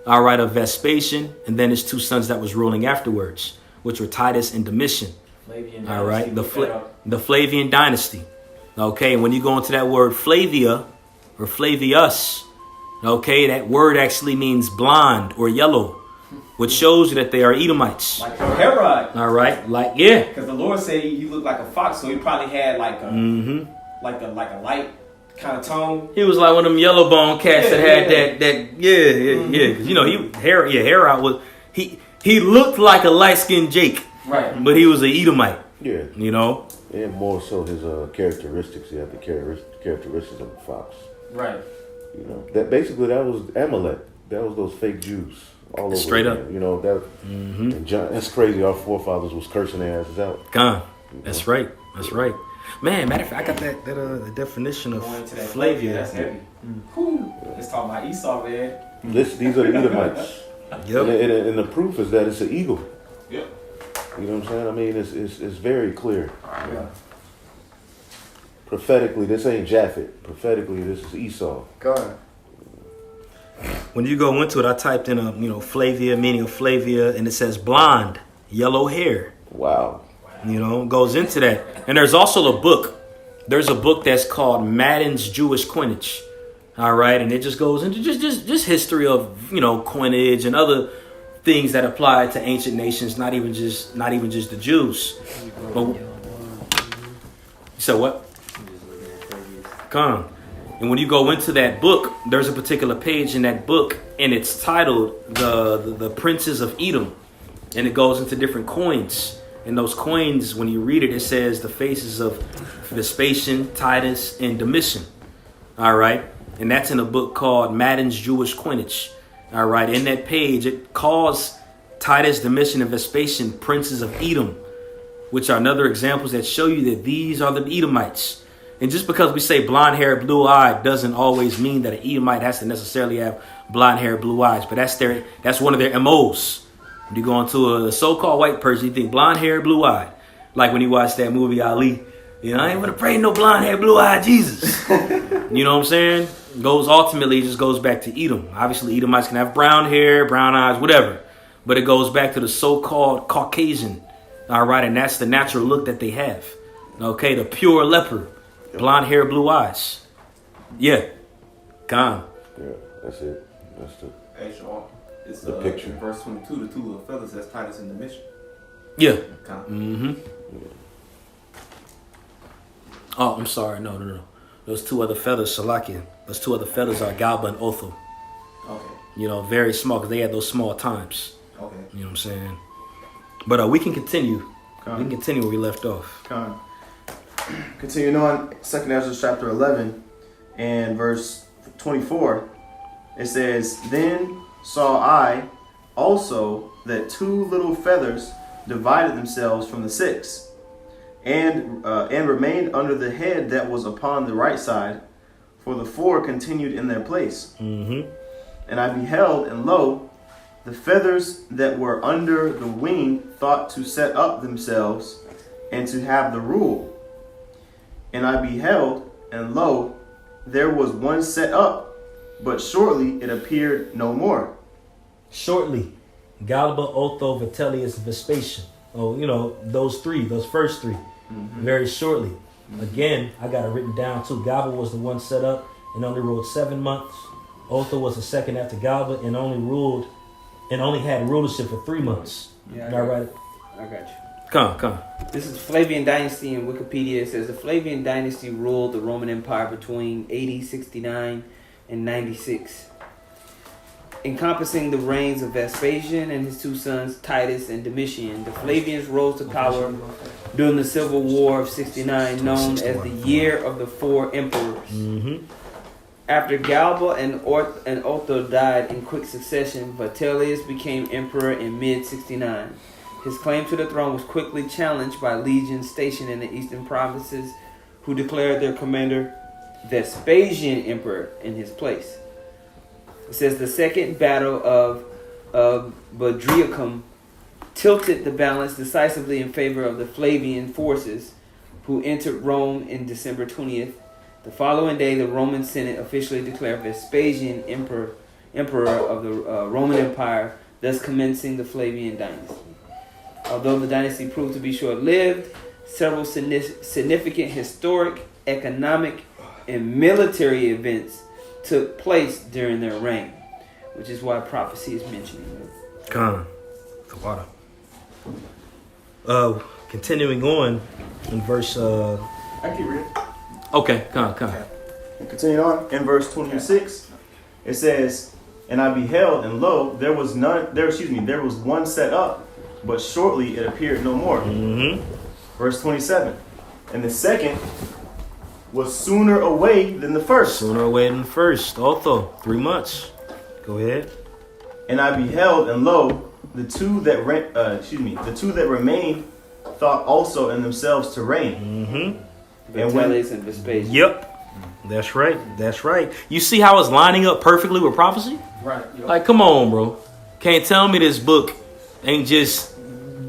all right, of Vespasian, and then his 2 sons that was ruling afterwards, which were Titus and Domitian. All right, the Flavian dynasty. Okay, when you go into that word Flavia or Flavius, okay, that word actually means blonde or yellow, which shows you that they are Edomites. Like Herod. All right, like yeah. Because the Lord said he looked like a fox, so he probably had like a like a light kind of tone. He was like one of them yellow bone cats that had that Because you know Herod was he looked like a light skinned Jake. Right. But he was an Edomite. Yeah. You know? And more so his characteristics. He had the characteristics of a fox. Right. You know, that was Amalek. That was those fake Jews all over. Straight up. You know, that and John, that's crazy. Our forefathers was cursing their asses out. Gone. That's right. That's right. Man, matter of fact, I got that definition of Flavia. That's heavy. Let's talk about Esau, man. These are the Edomites. Yep. And the proof is that it's an eagle. Yep. You know what I'm saying? I mean, it's very clear. Yeah. Prophetically, this ain't Japhet. Prophetically, this is Esau. God. When you go into it, I typed in Flavia, meaning of Flavia, and it says blonde, yellow hair. Wow. You know, goes into that. And there's also a book. There's a book that's called Madden's Jewish Coinage. All right, and it just goes into just history of coinage and other things that apply to ancient nations, not even just the Jews. But, so what? Come. And when you go into that book, there's a particular page in that book, and it's titled the Princes of Edom, and it goes into different coins. And those coins, when you read it, it says the faces of Vespasian, Titus, and Domitian. All right, and that's in a book called Madden's Jewish Coinage. All right, in that page, it calls Titus, Domitian, and Vespasian princes of Edom, which are another examples that show you that these are the Edomites. And just because we say blonde hair, blue eyed doesn't always mean that an Edomite has to necessarily have blonde hair, blue eyes, but that's one of their MOs. When you go into a so-called white person, you think blonde hair, blue eyed. Like when you watch that movie Ali, I ain't gonna pray no blonde hair, blue eyed Jesus. You know what I'm saying? Ultimately just goes back to Edom. Obviously, Edomites can have brown hair, brown eyes, whatever. But it goes back to the so-called Caucasian. All right, and that's the natural look that they have. Okay, the pure leper. Blonde hair, blue eyes. Yeah. Gone. Yeah, that's it. That's the Hey, Sean. It's the picture. Verse 22, the 2 little feathers, that's Titus and Domitian. Yeah. Okay. Oh, I'm sorry. No. Those 2 other feathers, Salakia. Those 2 other feathers are Galba and Othel. Okay. Very small because they had those small times. Okay. You know what I'm saying? But we can continue. We can continue where we left off. Continuing on, 2nd Esdras chapter 11 and verse 24, it says, Then saw I also that 2 little feathers divided themselves from the 6, and remained under the head that was upon the right side, for the 4 continued in their place. And I beheld, and lo, The feathers that were under the wing thought to set up themselves and to have the rule. And I beheld, and lo, there was one set up, but shortly it appeared no more. Shortly, Galba, Otho, Vitellius, Vespasian. Oh, those first three. Very shortly. Again, I got it written down too. Galba was the one set up and only ruled 7 months. Otho was the second after Galba and only had rulership for 3 months. Yeah, Am I right? I got you. Come. This is Flavian dynasty in Wikipedia. It says the Flavian dynasty ruled the Roman Empire between AD 69 and 96, encompassing the reigns of Vespasian and his two sons Titus and Domitian. The Flavians rose to power during the Civil War of 69, known as the Year of the Four Emperors. Mm-hmm. After Galba and Otho died in quick succession, Vitellius became emperor in mid-69. His claim to the throne was quickly challenged by legions stationed in the eastern provinces, who declared their commander Vespasian emperor in his place. It says the second battle of Bedriacum tilted the balance decisively in favor of the Flavian forces, who entered Rome in December 20th. The following day, the Roman Senate officially declared Vespasian emperor of the Roman Empire, thus commencing the Flavian dynasty. Although the dynasty proved to be short-lived, several significant historic, economic, and military events took place during their reign, which is why prophecy is mentioning them. Come. The water. Continuing on in verse. I keep reading. Okay, come. Continue on. In verse 26, it says, "And I beheld, and lo, there was one set up, but shortly it appeared no more." Mm-hmm. Verse 27, "And the second was sooner away than the first. Sooner away than the first. Otho, 3 months. Go ahead. And I beheld, and lo, the two that remained thought also in themselves to reign." Mm-hmm. Vitellius and Vespasian. Yep. That's right. You see how it's lining up perfectly with prophecy? Right. Yep. Like, come on, bro. Can't tell me this book ain't just,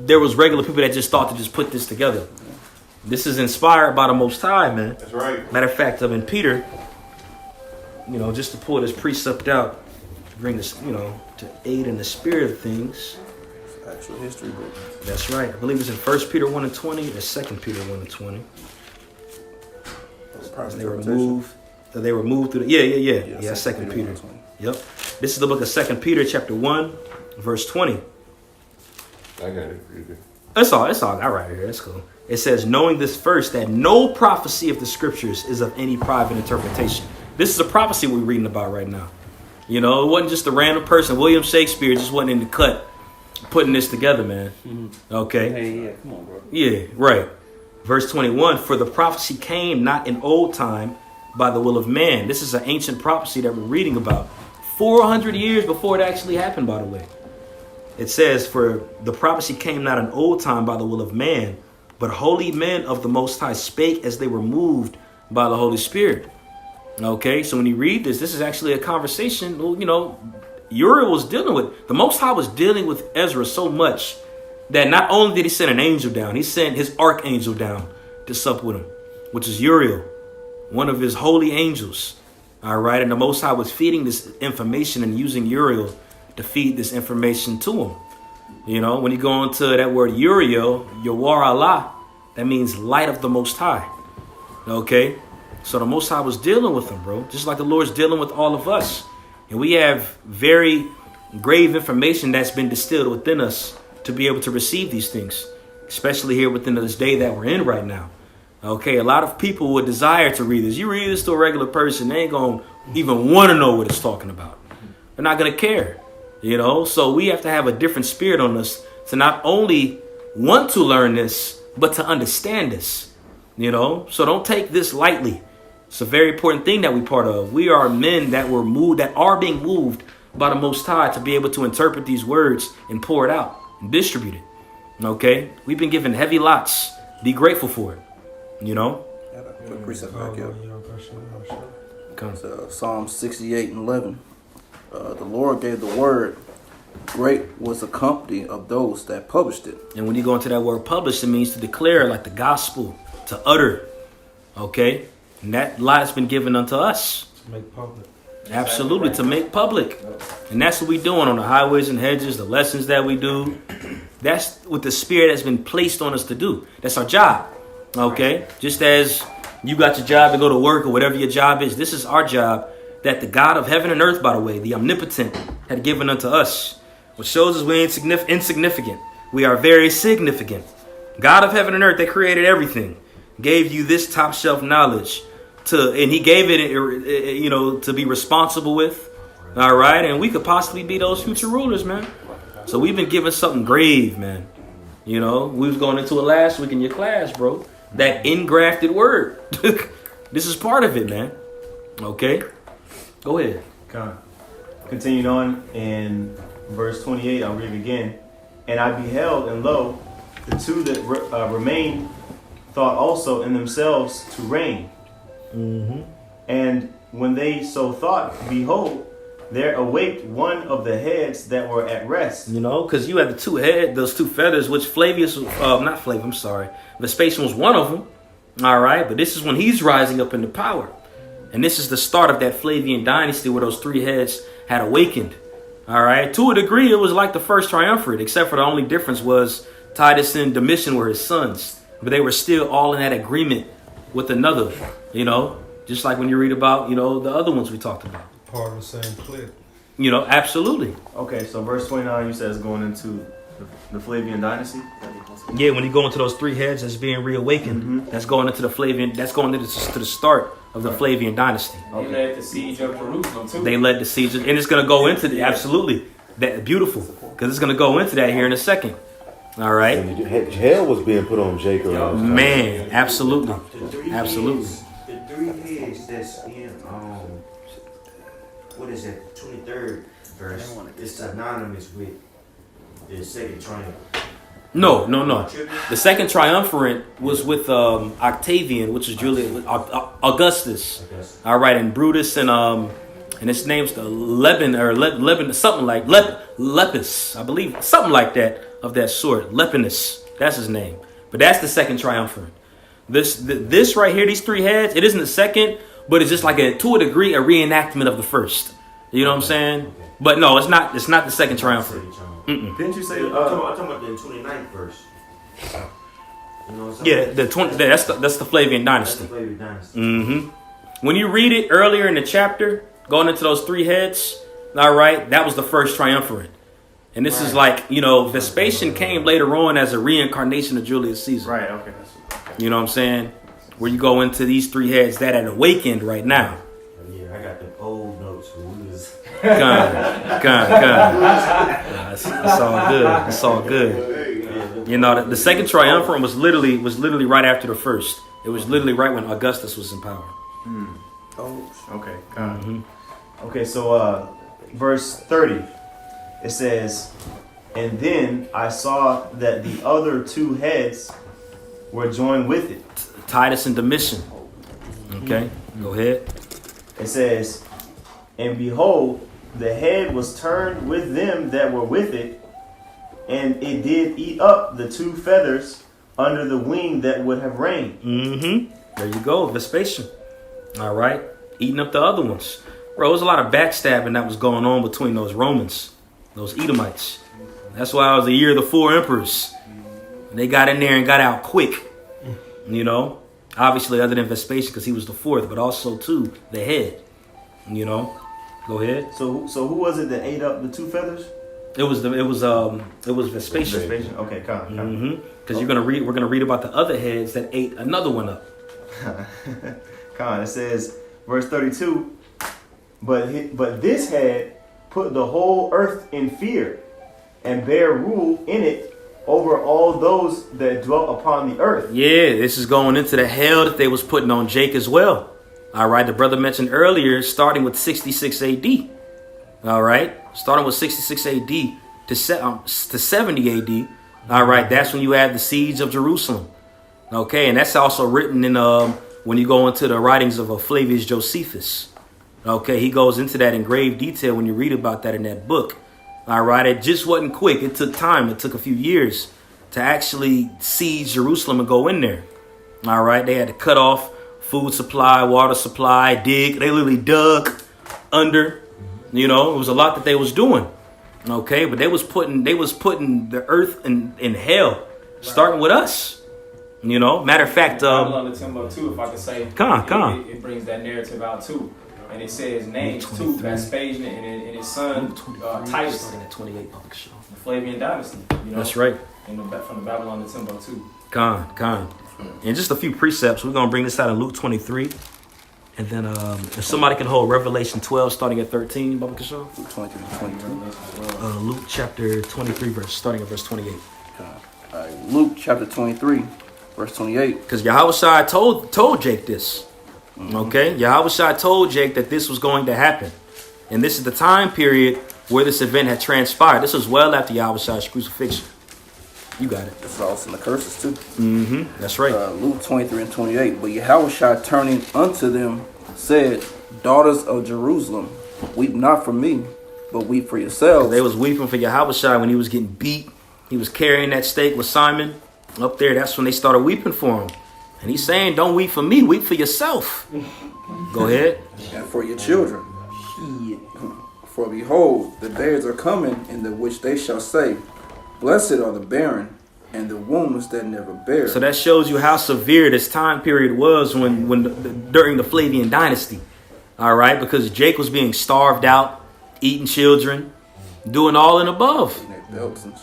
there was regular people that just thought to just put this together. This is inspired by the Most High, man. That's right. Matter of fact, in Peter, just to pull this precept out, bring this, to aid in the spirit of things. Actual history book. That's right. I believe it's in 1 Peter 1:20 or 2 Peter 1:20. They were moved through the, yeah, 2 Peter. Yep. This is the book of 2 Peter chapter 1, verse 20. I got it. It's all right here. That's cool. It says, "Knowing this first, that no prophecy of the scriptures is of any private interpretation." This is a prophecy we're reading about right now. It wasn't just a random person. William Shakespeare just wasn't in the cut putting this together, man. Mm-hmm. Okay. Hey, yeah, come on, bro. Yeah, right. Verse 21, "For the prophecy came not in old time by the will of man." This is an ancient prophecy that we're reading about. 400 years before it actually happened, by the way. It says, "For the prophecy came not in old time by the will of man, but holy men of the Most High spake as they were moved by the Holy Spirit." Okay, so when you read this is actually a conversation, Uriel was dealing with, the Most High was dealing with Ezra so much that not only did he send an angel down, he sent his archangel down to sup with him, which is Uriel, one of his holy angels. All right, and the Most High was feeding this information and using Uriel to feed this information to him. When you go into that word Uriel, Yawar Allah, that means light of the Most High. Okay, so the Most High was dealing with him, bro, just like the Lord's dealing with all of us. And we have very grave information that's been distilled within us to be able to receive these things, especially here within this day that we're in right now. Okay, a lot of people would desire to read this. You read this to a regular person, they ain't going to even want to know what it's talking about. They're not going to care, So we have to have a different spirit on us to not only want to learn this, but to understand this, So don't take this lightly. It's a very important thing that we're part of. We are men that are being moved by the Most High to be able to interpret these words and pour it out and distribute it. Okay? We've been given heavy lots. Be grateful for it. Put precept back up. Come. It's, Psalm 68:11. The Lord gave the word, Great was the company of those that published it. And when you go into that word publish, it means to declare, like the gospel, to utter. Okay? And that light has been given unto us. To make public. Absolutely, to make public. And that's what we're doing on the highways and hedges, the lessons that we do. That's what the Spirit has been placed on us to do. That's our job. Okay? Just as you got your job to go to work or whatever your job is, this is our job that the God of heaven and earth, by the way, the omnipotent, had given unto us. Which shows us we ain't insignificant. We are very significant. God of heaven and earth, that created everything, gave you this top shelf knowledge and he gave it, to be responsible with. All right. And we could possibly be those future rulers, man. So we've been given something grave, man. We was going into it last week in your class, bro. That engrafted word. This is part of it, man. Okay. Go ahead. Continuing on in verse 28, I'll read it again. And I beheld, and lo, the two that remained thought also in themselves to reign. Mm-hmm. And when they so thought, behold, there awaked one of the heads that were at rest. Because you had those two feathers, which Vespasian was one of them. All right. But this is when he's rising up into power. And this is the start of that Flavian dynasty where those three heads had awakened. All right. To a degree, it was like the first triumvirate, except for the only difference was Titus and Domitian were his sons. But they were still all in that agreement with another, just like when you read about, the other ones we talked about. Part of the same clique. Absolutely. Okay, so verse 29, you said it's going into the Flavian dynasty? Yeah, when you go into those three heads that's being reawakened, that's going into the Flavian, that's going into to the start of the Flavian dynasty. They led the siege of Jerusalem too. They led the siege, and it's going to go into absolutely that beautiful, because it's going to go into that here in a second. All right. And hell was being put on Jacob. Man, absolutely. The three heads that's in what is that, 23rd verse? It's synonymous with the second triumph. No. The second triumvirate was with Octavian, which is Julius Augustus. All right, and Brutus and his name's Lebanon, something like Lepus, I believe, something like that of that sort. Lepinus, that's his name. But that's the second triumvirate. This right here, these three heads, it isn't the second, but it's just like to a degree a reenactment of the first. You know what I'm saying? Okay. But no, it's not the second triumvirate. Didn't you say? I'm talking about the 29th verse. Yeah, that's the Flavian dynasty. Mm-hmm. When you read it earlier in the chapter, going into those three heads, all right, that was the first triumvirate. And this is like, Vespasian came later on as a reincarnation of Julius Caesar. Right, okay. You know what I'm saying? Where you go into these three heads that had awakened right now. Yeah, I got the old notes. Gone. It's all good. It's all good. The second triumvirate was literally right after the first. It was literally right when Augustus was in power. Oh, okay. Okay, so verse 30, it says, and then I saw that the other two heads were joined with it. Titus and Domitian. Okay, go ahead. It says, and behold, the head was turned with them that were with it, and it did eat up the two feathers under the wing that would have reigned. Mm-hmm. There you go, Vespasian. All right, eating up the other ones. Bro, there was a lot of backstabbing that was going on between those Romans, those Edomites. That's why it was the year of the four emperors. And they got in there and got out quick. Obviously other than Vespasian because he was the fourth, but also too the head. Go ahead. So who was it that ate up the two feathers? It was Vespasian. Okay, come. Because we're gonna read about the other heads that ate another one up. It says, verse 32. But this head put the whole earth in fear, and bare rule in it over all those that dwelt upon the earth. Yeah, this is going into the hell that they was putting on Jake as well. All right, the brother mentioned earlier, starting with 66 AD. All right, starting with 66 AD to 70 AD. All right, that's when you have the siege of Jerusalem. Okay, and that's also written in when you go into the writings of Flavius Josephus. Okay, he goes into that in grave detail when you read about that in that book. All right, it just wasn't quick. It took time. It took a few years to actually siege Jerusalem and go in there. All right, they had to cut off food supply, water supply, dig. They literally dug under. You know, it was a lot that they was doing. Okay, but they was putting the earth in hell, starting with us. You know, matter of fact, Babylon the Temple too, if I could say, it brings that narrative out too, and it says names too, Vespasian and his son Titus, starting at 28 public show. the Flavian dynasty. You know, That's right. From the Babylon the Temple too. Con. And just a few precepts. We're gonna bring this out in Luke 23, and then if somebody can hold Revelation 12, starting at 13, Baba Kashaw. Luke 23 to 22. Luke chapter 23, starting at verse 28. All right, Luke chapter 23, verse 28. Because Yahushua told Jake this. Okay, Yahushua told Jake that this was going to happen, and this is the time period where this event had transpired. This was well after Yahushua's crucifixion. You got it. This is also in the curses too. That's right. Luke 23 and 28. But Yahushua turning unto them said, Daughters of Jerusalem, weep not for me, but weep for yourselves. They was weeping for Yahushua when he was getting beat. He was carrying that stake with Simon up there. That's when they started weeping for him. And he's saying, don't weep for me, weep for yourself. Go ahead. And for your children. For behold, the days are coming in the which they shall say, Blessed are the barren and the wombs that never bear. So that shows you how severe this time period was during the Flavian dynasty. All right, because Jake was being starved out, eating children, doing all and above. Belts and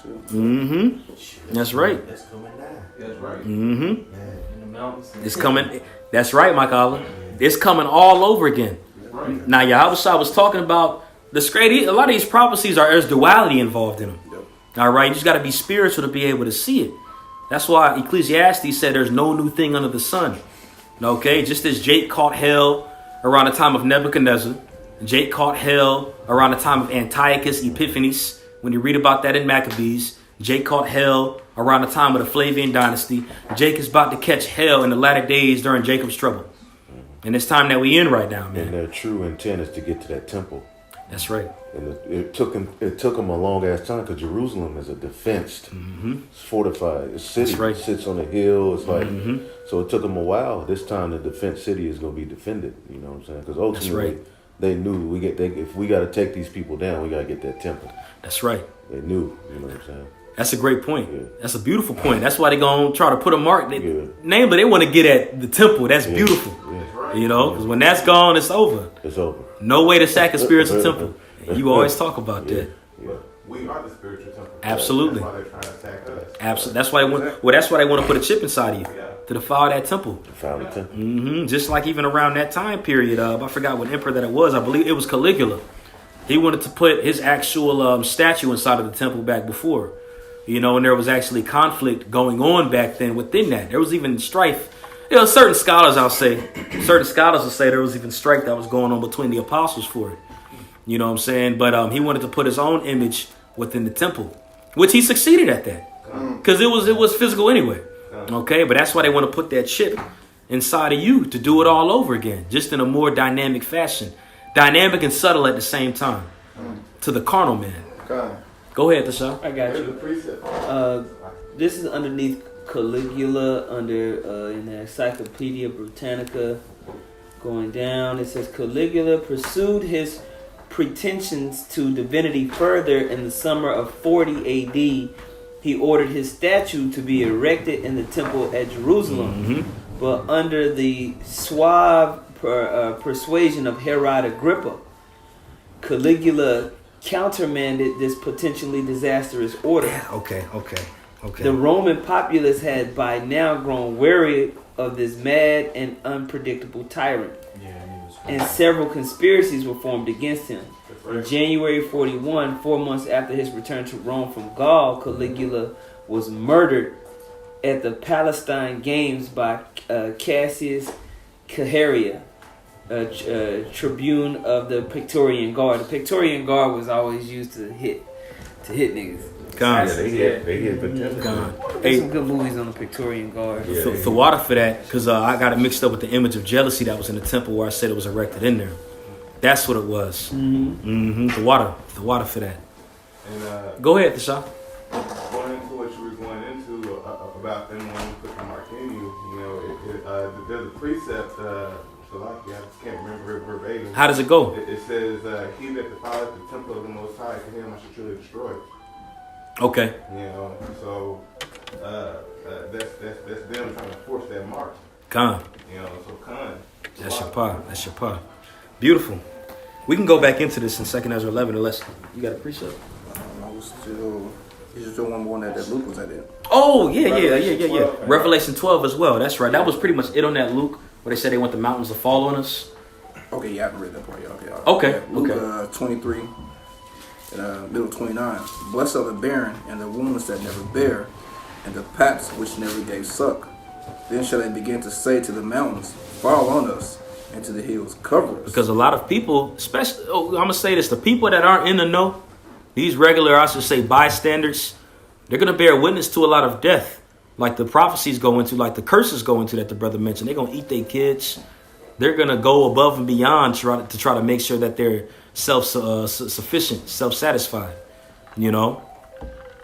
shit. That's right. That's coming down. That's right. In the mountains. It's coming. That's right, Mike Oliver. It's coming all over again. Right. Now, Yahushua was talking about a lot of these prophecies there's duality involved in them. All right, you just got to be spiritual to be able to see it. That's why Ecclesiastes said there's no new thing under the sun. Okay, just as Jake caught hell around the time of Nebuchadnezzar, Jake caught hell around the time of Antiochus Epiphanes. When you read about that in Maccabees, Jake caught hell around the time of the Flavian dynasty. Jake is about to catch hell in the latter days during Jacob's trouble. And it's time that we in right now, man. And their true intent is to get to that temple. That's right. And it took them a long ass time because Jerusalem is a defensed, it's fortified. It's city. That's right. It sits on a hill. It's like so. It took them a while. This time the defense city is going to be defended. You know what I'm saying? Because ultimately they knew if we got to take these people down, we got to get that temple. That's right. They knew. You know what I'm saying? That's a great point. Yeah. That's a beautiful point. That's why they're going to try to put a mark. Namely, they want to get at the temple. That's beautiful. Yeah. You know, because when that's gone, it's over. It's over. No way to sack a spiritual temple. You always talk about that. Yeah. We are the spiritual temple. Absolutely. That's why they're trying to attack us. Absolutely. That's why they want to put a chip inside of you to defile that temple. Defile the temple. Just like even around that time period, I forgot what emperor that it was. I believe it was Caligula. He wanted to put his actual statue inside of the temple back before. You know, and there was actually conflict going on back then within that. There was even strife. You know, certain scholars will say there was even strife that was going on between the apostles for it. You know what I'm saying? But he wanted to put his own image within the temple, which he succeeded at that because it was physical anyway. Okay, but that's why they want to put that chip inside of you to do it all over again, just in a more dynamic fashion, dynamic and subtle at the same time, to the carnal man. Go ahead, Tasha. I got you. This is underneath Caligula in the Encyclopedia Britannica. Going down, it says Caligula pursued his pretensions to divinity further. In the summer of 40 AD, he ordered his statue to be erected in the temple at Jerusalem. But under the suave persuasion of Herod Agrippa, Caligula countermanded this potentially disastrous order. Okay. The Roman populace had by now grown wary of this mad and unpredictable tyrant, and several conspiracies were formed against him. In January 41, 4 months after his return to Rome from Gaul, Caligula was murdered at the Palestine Games by Cassius Caharia, tribune of the Praetorian Guard. The Praetorian Guard was always used to hit niggas. They hit There's some good movies on the Praetorian Guard. The water for that, because I got it mixed up with the image of jealousy that was in the temple where I said it was erected in there. That's what it was. The water for that. And Go ahead, Deshaun. going into what you were going into about them when you put the mark in you, there's a precept. So I just can't remember it verbatim. How does it go? It says, "He that defileth the temple of the Most High, to him I shall truly destroy." Okay. So that's them trying to force that mark. Con. So con. That's your pa. That's your pa. Beautiful. We can go back into this in 2nd Ezra 11 unless you got a precept. I was still. You just don't want that Luke was at it. Oh, yeah. Revelation 12 as well. That's right. That was pretty much it on that Luke, where they said they want the mountains to fall on us. Okay, yeah, I can read that part. Okay. Luke 23, middle 29. Blessed are the barren and the wombs that never bear, and the paps which never gave suck. Then shall they begin to say to the mountains, fall on us, and to the hills, cover us. Because a lot of people, especially, I'm going to say this, the people that aren't in the know, these regular, I should say, bystanders, they're going to bear witness to a lot of death. Like the prophecies go into, like the curses go into that the brother mentioned. They're going to eat their kids. They're going to go above and beyond to try to make sure that they're self-sufficient, self-satisfied.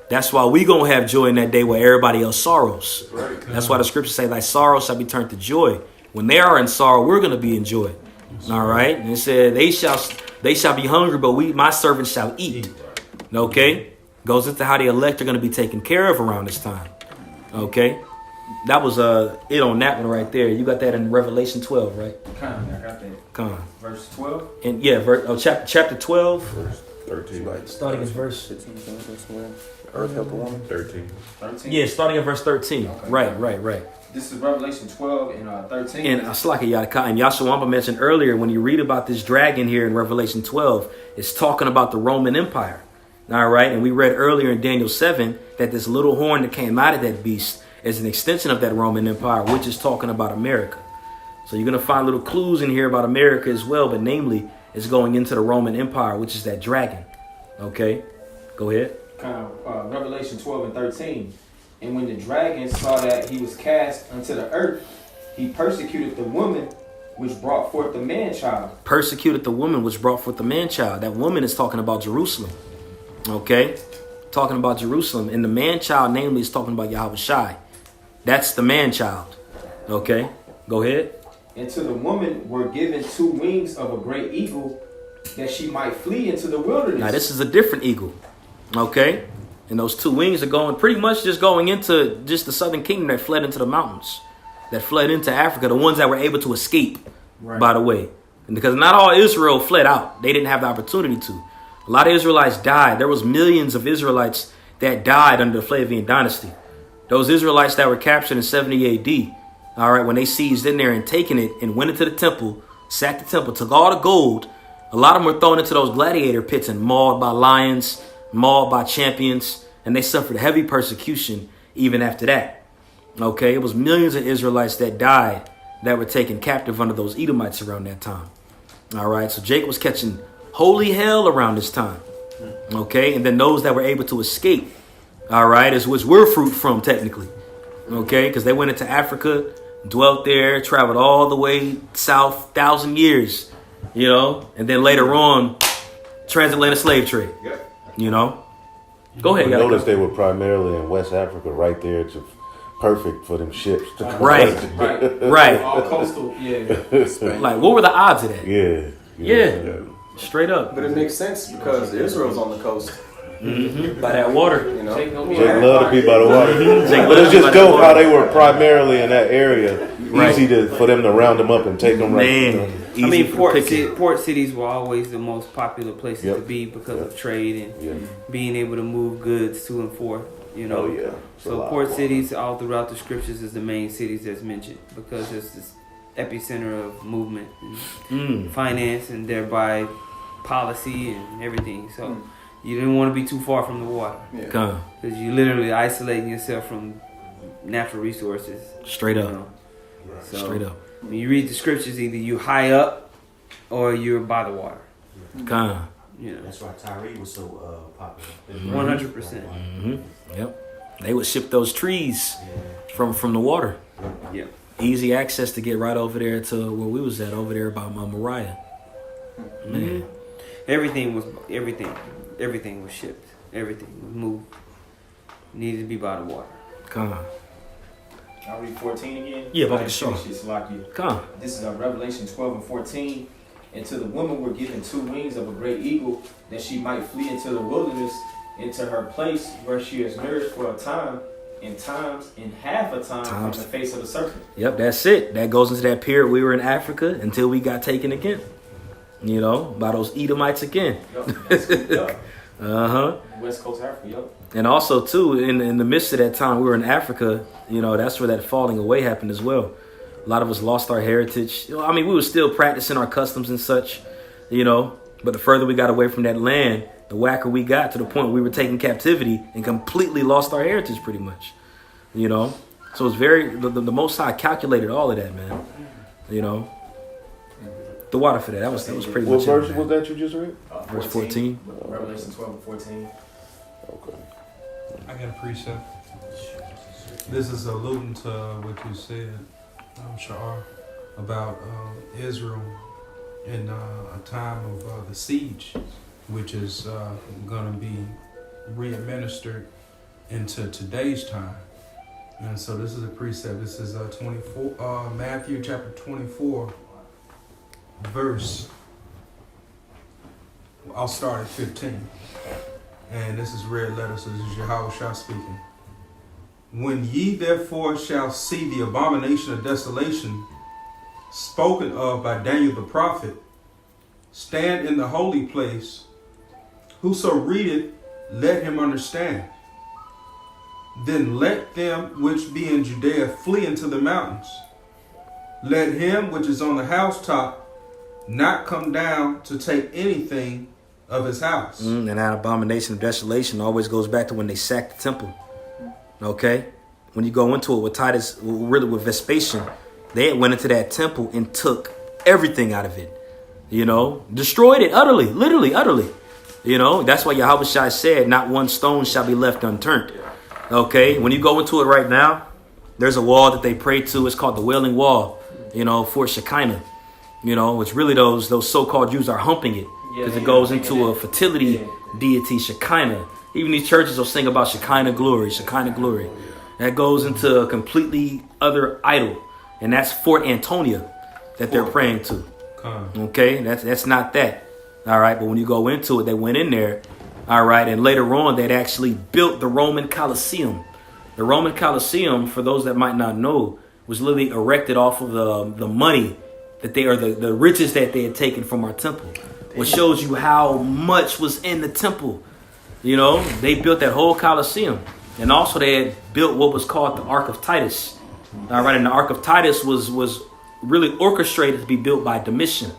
That's why we going to have joy in that day where everybody else sorrows. Right. That's why the scriptures say, thy sorrow shall be turned to joy. When they are in sorrow, we're going to be in joy. All right? And it said, they shall be hungry, but my servants shall eat. Okay? Goes into how the elect are going to be taken care of around this time. Okay? That was it on that one right there. You got that in Revelation 12, right? I got that. Come on. Verse 12? And yeah, chapter 12. Verse 13. Starting at verse 15, Earth help a woman. 13. 13? Yeah, starting at verse 13. Okay. Right. This is Revelation 12 and 13. And Yahshua mentioned earlier, when you read about this dragon here in Revelation 12, it's talking about the Roman Empire. All right. And we read earlier in Daniel 7 that this little horn that came out of that beast is an extension of that Roman Empire, which is talking about America. So you're going to find little clues in here about America as well. But namely, it's going into the Roman Empire, which is that dragon. OK, go ahead. Revelation 12 and 13. And when the dragon saw that he was cast unto the earth, he persecuted the woman which brought forth the man-child. Persecuted the woman which brought forth the man-child. That woman is talking about Jerusalem. Okay? Talking about Jerusalem. And the man-child, namely, is talking about Yahweh Shai. That's the man-child. Okay? Go ahead. And to the woman were given 2 wings of a great eagle, that she might flee into the wilderness. Now, this is a different eagle. Okay? And those 2 wings are going pretty much just going into just the southern kingdom that fled into the mountains, that fled into Africa, the ones that were able to escape, by the way. And because not all Israel fled out. They didn't have the opportunity to. A lot of Israelites died. There was millions of Israelites that died under the Flavian dynasty. Those Israelites that were captured in 70 AD, all right, when they seized in there and taken it and went into the temple, sacked the temple, took all the gold, a lot of them were thrown into those gladiator pits and mauled by lions, mauled by champions, and they suffered heavy persecution even after that. Okay, it was millions of Israelites that died that were taken captive under those Edomites around that time. All right, so Jacob was catching holy hell around this time. Okay, and then those that were able to escape, all right, is which we're fruit from technically. Okay, because they went into Africa, dwelt there, traveled all the way south, 1,000 years, and then later on, transatlantic slave trade. Go ahead. Notice they were primarily in West Africa, right there. It's perfect for them ships. Right. All coastal, yeah. Like, what were the odds of that? Yeah. Straight up. But it makes sense because Israel's on the coast. Mm-hmm. By that water. Jake love to be by the water. But it's just dope how they were primarily in that area. Right. Easy for them to round them up and take them I mean, port cities were always the most popular places to be because of trade and being able to move goods to and forth. So port cities all throughout the scriptures is the main cities that's mentioned because it's this epicenter of movement and finance and thereby policy and everything. So you didn't want to be too far from the water because you literally isolating yourself from natural resources. Straight up. So Straight up. When you read the scriptures, either you high up or you're by the water. That's why Tyree was so popular. 100%. Yep. They would ship those trees from the water. Yep. Easy access to get right over there to where we was at, over there by Moriah. Man. Everything was shipped. everything was moved. Needed to be by the water. Come on. I'll read 14 again. Yeah, but I sure. finish this, like you. Come on. This is Revelation 12 and 14. And to the woman were given 2 wings of a great eagle, that she might flee into the wilderness, into her place where she is nourished for a time, in half a time from the face of the serpent. Yep, that's it. That goes into that period we were in Africa until we got taken again. You know, by those Edomites again. Yep. Uh-huh. West Coast Africa, yep. And also, too, in the midst of that time we were in Africa, you know, that's where that falling away happened as well. A lot of us lost our heritage. I mean, we were still practicing our customs and such, you know, but the further we got away from that land, the whacker we got, to the point we were taking captivity and completely lost our heritage pretty much, you know. So it's the Most High calculated all of that, man, you know. The water for that was pretty much What verse it, was that you just read? Verse 14. Revelation 12 and 14. Okay. I got a precept. This is alluding to what you said, Sha'ar, about Israel in a time of the siege, which is going to be re-administered into today's time. And so this is a precept. This is 24, Matthew chapter 24, verse. I'll start at 15. And this is red letter, so this is Yahweh speaking. When ye therefore shall see the abomination of desolation spoken of by Daniel the prophet, stand in the holy place, whoso readeth, let him understand. Then let them which be in Judea flee into the mountains. Let him which is on the housetop not come down to take anything of his house. And that abomination of desolation always goes back to when they sacked the temple. Okay? When you go into it with Titus, really with Vespasian, they went into that temple and took everything out of it. You know, destroyed it utterly, literally, utterly. You know, that's why Yahweh Shai said, not one stone shall be left unturned. Okay? When you go into it right now, there's a wall that they pray to. It's called the Wailing Wall, you know, for Shekinah. You know, which really those so-called Jews are humping it. Because it goes into a fertility deity, Shekinah. Even these churches will sing about Shekinah glory, Shekinah glory. That goes into a completely other idol. And that's Fort Antonia that they're praying to. Okay, that's not that. All right, but when you go into it, they went in there. All right, and later on, they'd actually built the Roman Colosseum. The Roman Colosseum, for those that might not know, was literally erected off of the money that the riches that they had taken from our temple. Which shows you how much was in the temple. You know, they built that whole Colosseum. And also they had built what was called the Ark of Titus. All right, and the Ark of Titus was really orchestrated to be built by Domitian.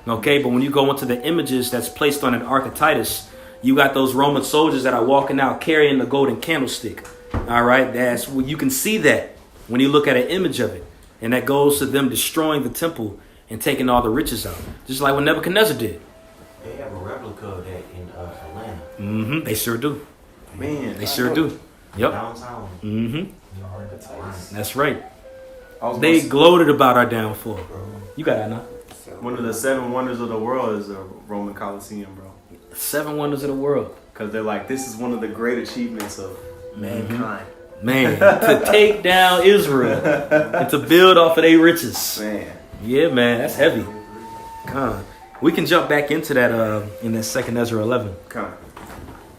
Okay, but when you go into the images that's placed on an Ark of Titus, you got those Roman soldiers that are walking out carrying the golden candlestick. All right, you can see that when you look at an image of it. And that goes to them destroying the temple and taking all the riches out. Just like what Nebuchadnezzar did. They have a replica of that in Atlanta. Mm-hmm. They sure do. Man, they sure do. Yep. Downtown. Mm-hmm. That's right. They gloated about our downfall. You got that now. One of the 7 wonders of the world is the Roman Colosseum, bro. 7 wonders of the world. Because they're like, this is one of the great achievements of mankind. Man, to take down Israel and to build off of their riches. Man. Yeah, man, that's heavy. God. We can jump back into that in that 2nd Ezra 11.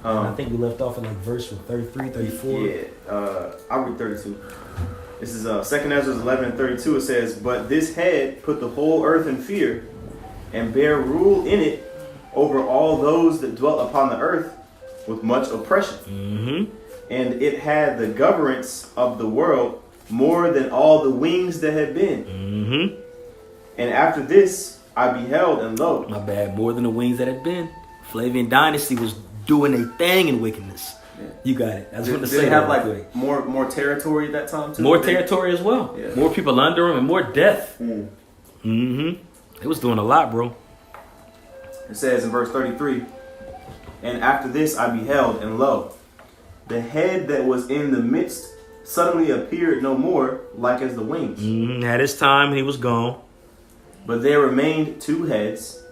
I think we left off at like verse 33, 34. Yeah, I'll read 32. This is 2nd Ezra 11 and 32. It says, but this head put the whole earth in fear, and bare rule in it over all those that dwelt upon the earth with much oppression. Mm-hmm. And it had the governance of the world more than all the wings that had been. Mm-hmm. And after this, I beheld, and lo. My bad, more than the wings that had been. Flavian dynasty was doing a thing in wickedness. Yeah. You got it. I was going to say they have like way. more territory at that time too? More territory as well. Yeah. More people under them and more death. Mm. It was doing a lot, bro. It says in verse 33, and after this I beheld, and lo, the head that was in the midst suddenly appeared no more, like as the wings. At his time, and he was gone. But there remained 2 heads,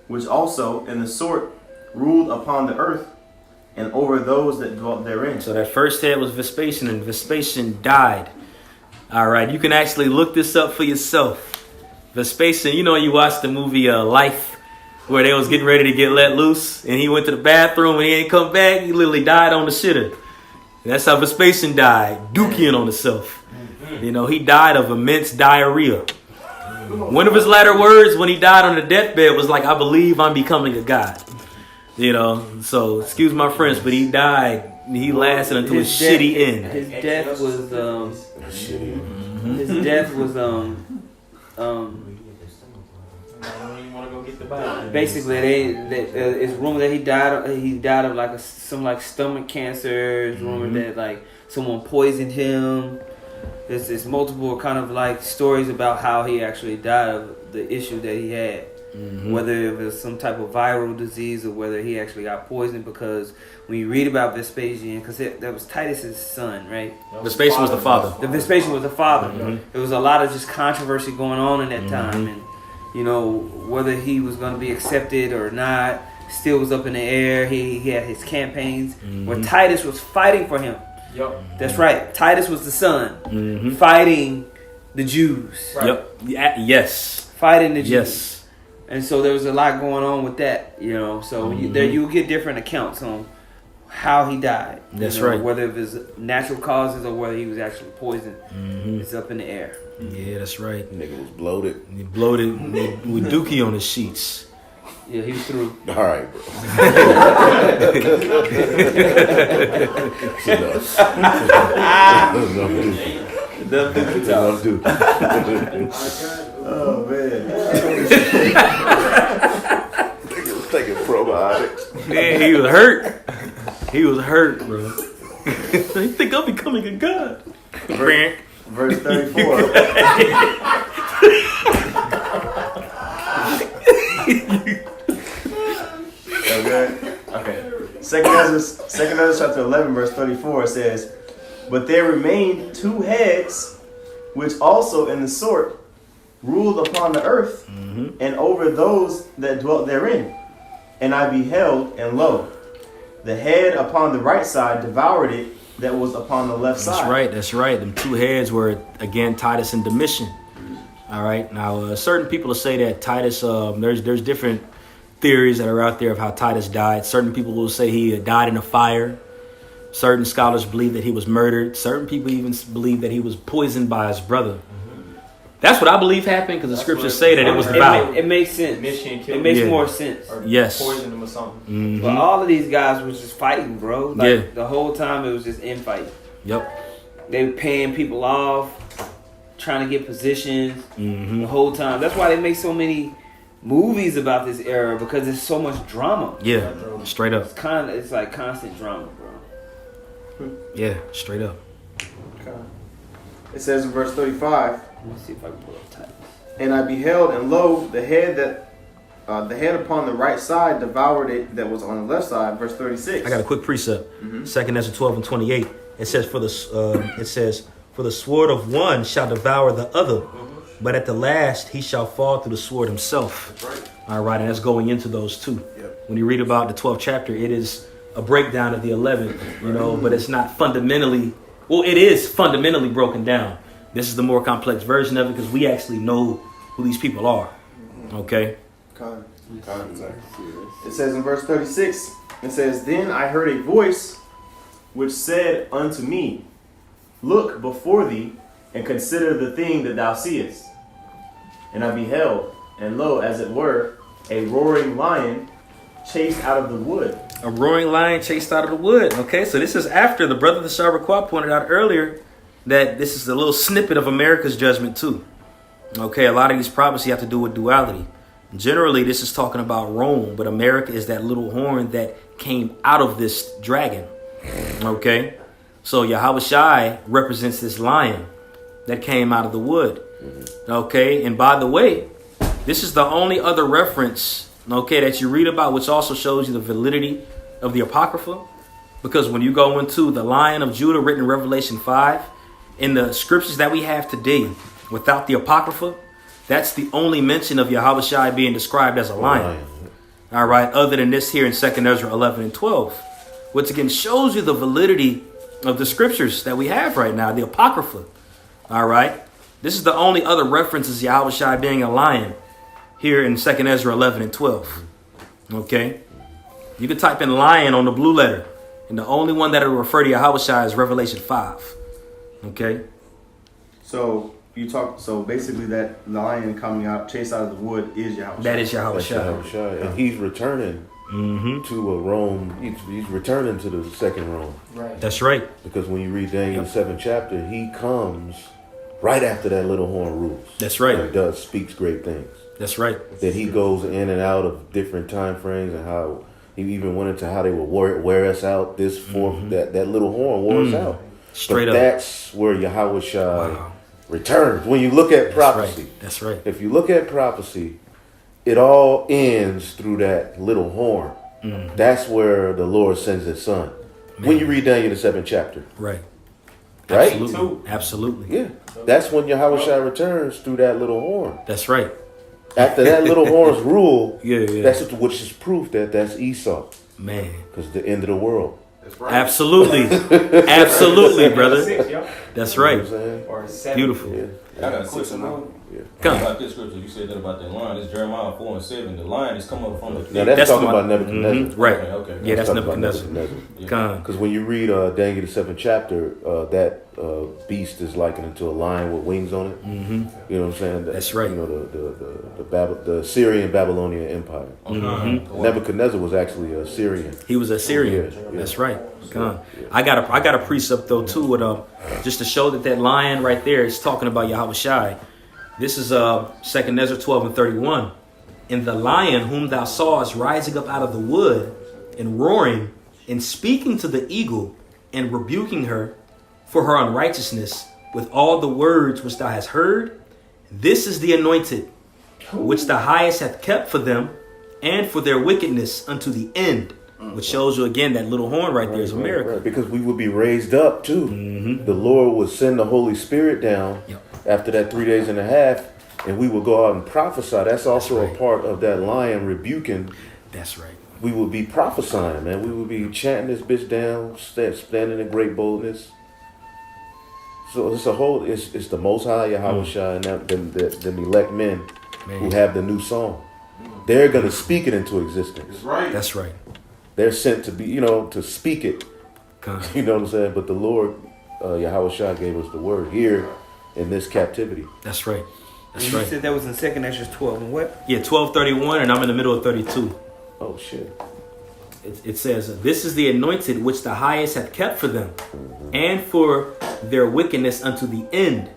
which also in the sort ruled upon the earth, and over those that dwelt therein. So that first head was Vespasian, and Vespasian died. All right, you can actually look this up for yourself. Vespasian, you know, you watched the movie Life, where they was getting ready to get let loose, and he went to the bathroom and he ain't come back. He literally died on the shitter. That's how Vespasian died, dookie on himself. You know, he died of immense diarrhea. One of his latter words when he died on the deathbed was like, "I believe I'm becoming a god." You know, so excuse my French, but he died. He lasted until his shitty end. His death was basically it's rumored that he died of like some stomach cancer. It's rumored that like someone poisoned him. There's multiple kind of like stories about how he actually died of the issue that he had. Whether it was some type of viral disease or whether he actually got poisoned, because when you read about Vespasian, because that was Titus's son, right? Vespasian was the father. The Vespasian was the father. There was a lot of just controversy going on in that time, and you know whether he was going to be accepted or not still was up in the air. He had his campaigns where Titus was fighting for him. Yep. That's right. Titus was the son fighting the Jews. Right. Yep. Yes. Fighting the Jews. Yes. And so there was a lot going on with that, you know. So you'll get different accounts on how he died. That's you know, right. Whether it was natural causes or whether he was actually poisoned. It's up in the air. Yeah, that's right. Nigga was bloated. He bloated with dookie on his sheets. Yeah, he was through. All right, bro. Enough do. Oh man. Nigga was taking probiotics. Man, he was hurt. He was hurt, bro. You think I'm becoming a god? Verse 34. Okay. Second Ezra chapter 11, verse 34 says, "But there remained 2 heads, which also in the sort ruled upon the earth, and over those that dwelt therein. And I beheld, and lo, the head upon the right side devoured it that was upon the left side." That's right. Them 2 heads were, again, Titus and Domitian. All right. Now, certain people will say that Titus, there's different theories that are out there of how Titus died. Certain people will say he died in a fire. Certain scholars believe that he was murdered. Certain people even believe that he was poisoned by his brother. That's what I believe happened, because the scriptures say that it was devoured. It makes sense. It makes more sense. Yes. Poisoned him or something. But all of these guys was just fighting, bro. Like the whole time it was just infighting. Yep. They were paying people off, trying to get positions the whole time. That's why they make so many movies about this era, because there's so much drama. Yeah, straight up. It's like constant drama, bro. Yeah, straight up. It says in verse 35, Let me see if I can pull up Titus. "And I beheld, and lo, the head upon the right side devoured it that was on the left side." Verse 36. I got a quick precept. 2 Ezra 12 and 28. It says, "For the sword of one shall devour the other, but at the last he shall fall through the sword himself." That's right. All right, and that's going into those 2. Yep. When you read about the 12th chapter, it is a breakdown of the 11th, you know, but it's not fundamentally. Well, it is fundamentally broken down. This is the more complex version of it, because we actually know who these people are. Okay? It says in verse 36, it says, "Then I heard a voice which said unto me, Look before thee, and consider the thing that thou seest. And I beheld, and lo, as it were, a roaring lion chased out of the wood." A roaring lion chased out of the wood. Okay, so this is after the brother of the Sharbaquah pointed out earlier that this is a little snippet of America's judgment too. Okay, a lot of these prophecies have to do with duality. Generally, this is talking about Rome, but America is that little horn that came out of this dragon. Okay, so Yahushua represents this lion that came out of the wood. Okay, and by the way, this is the only other reference, okay, that you read about, which also shows you the validity of the Apocrypha. Because when you go into the Lion of Judah written in Revelation 5, in the scriptures that we have today, without the Apocrypha, that's the only mention of Yahushua being described as a lion. All right, other than this here in 2 Ezra 11 and 12. which again shows you the validity of the scriptures that we have right now, the Apocrypha. All right. This is the only other references Yahweh Shai being a lion here in 2nd Ezra 11 and 12. Okay. You can type in lion on the blue letter, and the only one that will refer to Yahweh Shai is Revelation 5. Okay. So so basically that lion coming out, chased out of the wood is Yahweh. That is Yahweh Shai. And he's returning to Rome. He's returning to the second Rome. Right. That's right. Because when you read Daniel 7th chapter, he comes right after that little horn rules. That's right. And speaks great things. That's right. That he goes in and out of different time frames, and how he even went into how they would wear us out. This fourth, that little horn wore us out. Straight but up. That's where Yahweh Shai returns. When you look at prophecy, that's right. If you look at prophecy, it all ends through that little horn. That's where the Lord sends his son. Man. When you read Daniel the 7th chapter. Right. Right? Absolutely. Absolutely. Yeah. That's when Yahweh Shai returns through that little horn. That's right. After that little horn's rule, yeah. That's which is proof that that's Esau. Man. Because the end of the world. That's right. Absolutely. Absolutely, brother. That's right. You know Or 7. Beautiful. yeah. I got a question now. Come. About this scripture, you said that about that lion. It's Jeremiah 4 and 7. The lion is coming up from the Now that's talking the about Nebuchadnezzar. Right. Okay. Yeah, that's talking about Nebuchadnezzar. Because when you read Daniel the 7th chapter, that beast is likened unto a lion with wings on it. You know what I'm saying? That's right. You know the Syrian Babylonian Empire. Nebuchadnezzar was actually a Syrian. He was a Syrian. Yeah. That's right. I got a precept though too with just to show that lion right there is talking about Yahweh Shai. This is 2nd Ezra 12 and 31. And the lion whom thou sawest rising up out of the wood and roaring and speaking to the eagle and rebuking her for her unrighteousness with all the words which thou hast heard, this is the anointed which the highest hath kept for them and for their wickedness unto the end. Which shows you again that little horn right there is a miracle. Right. Because we would be raised up too. The Lord would send the Holy Spirit down after that 3 days and a half, and we would go out and prophesy. That's also a part of that lion rebuking. That's right. We would be prophesying, man. We would be chanting this bitch down, standing in great boldness. So it's the Most High Yahweh Shai and them elect men who have the new song. They're going to speak it into existence. That's right. That's right. They're sent to be, to speak it. You know what I'm saying? But the Lord, Yahweh Shai, gave us the word here in this captivity. That's right. That's and you right. said that was in 2nd Ezra 12 and what? Yeah, 12:31, and I'm in the middle of 32. Oh, shit. It says, this is the anointed which the highest hath kept for them, and for their wickedness unto the end.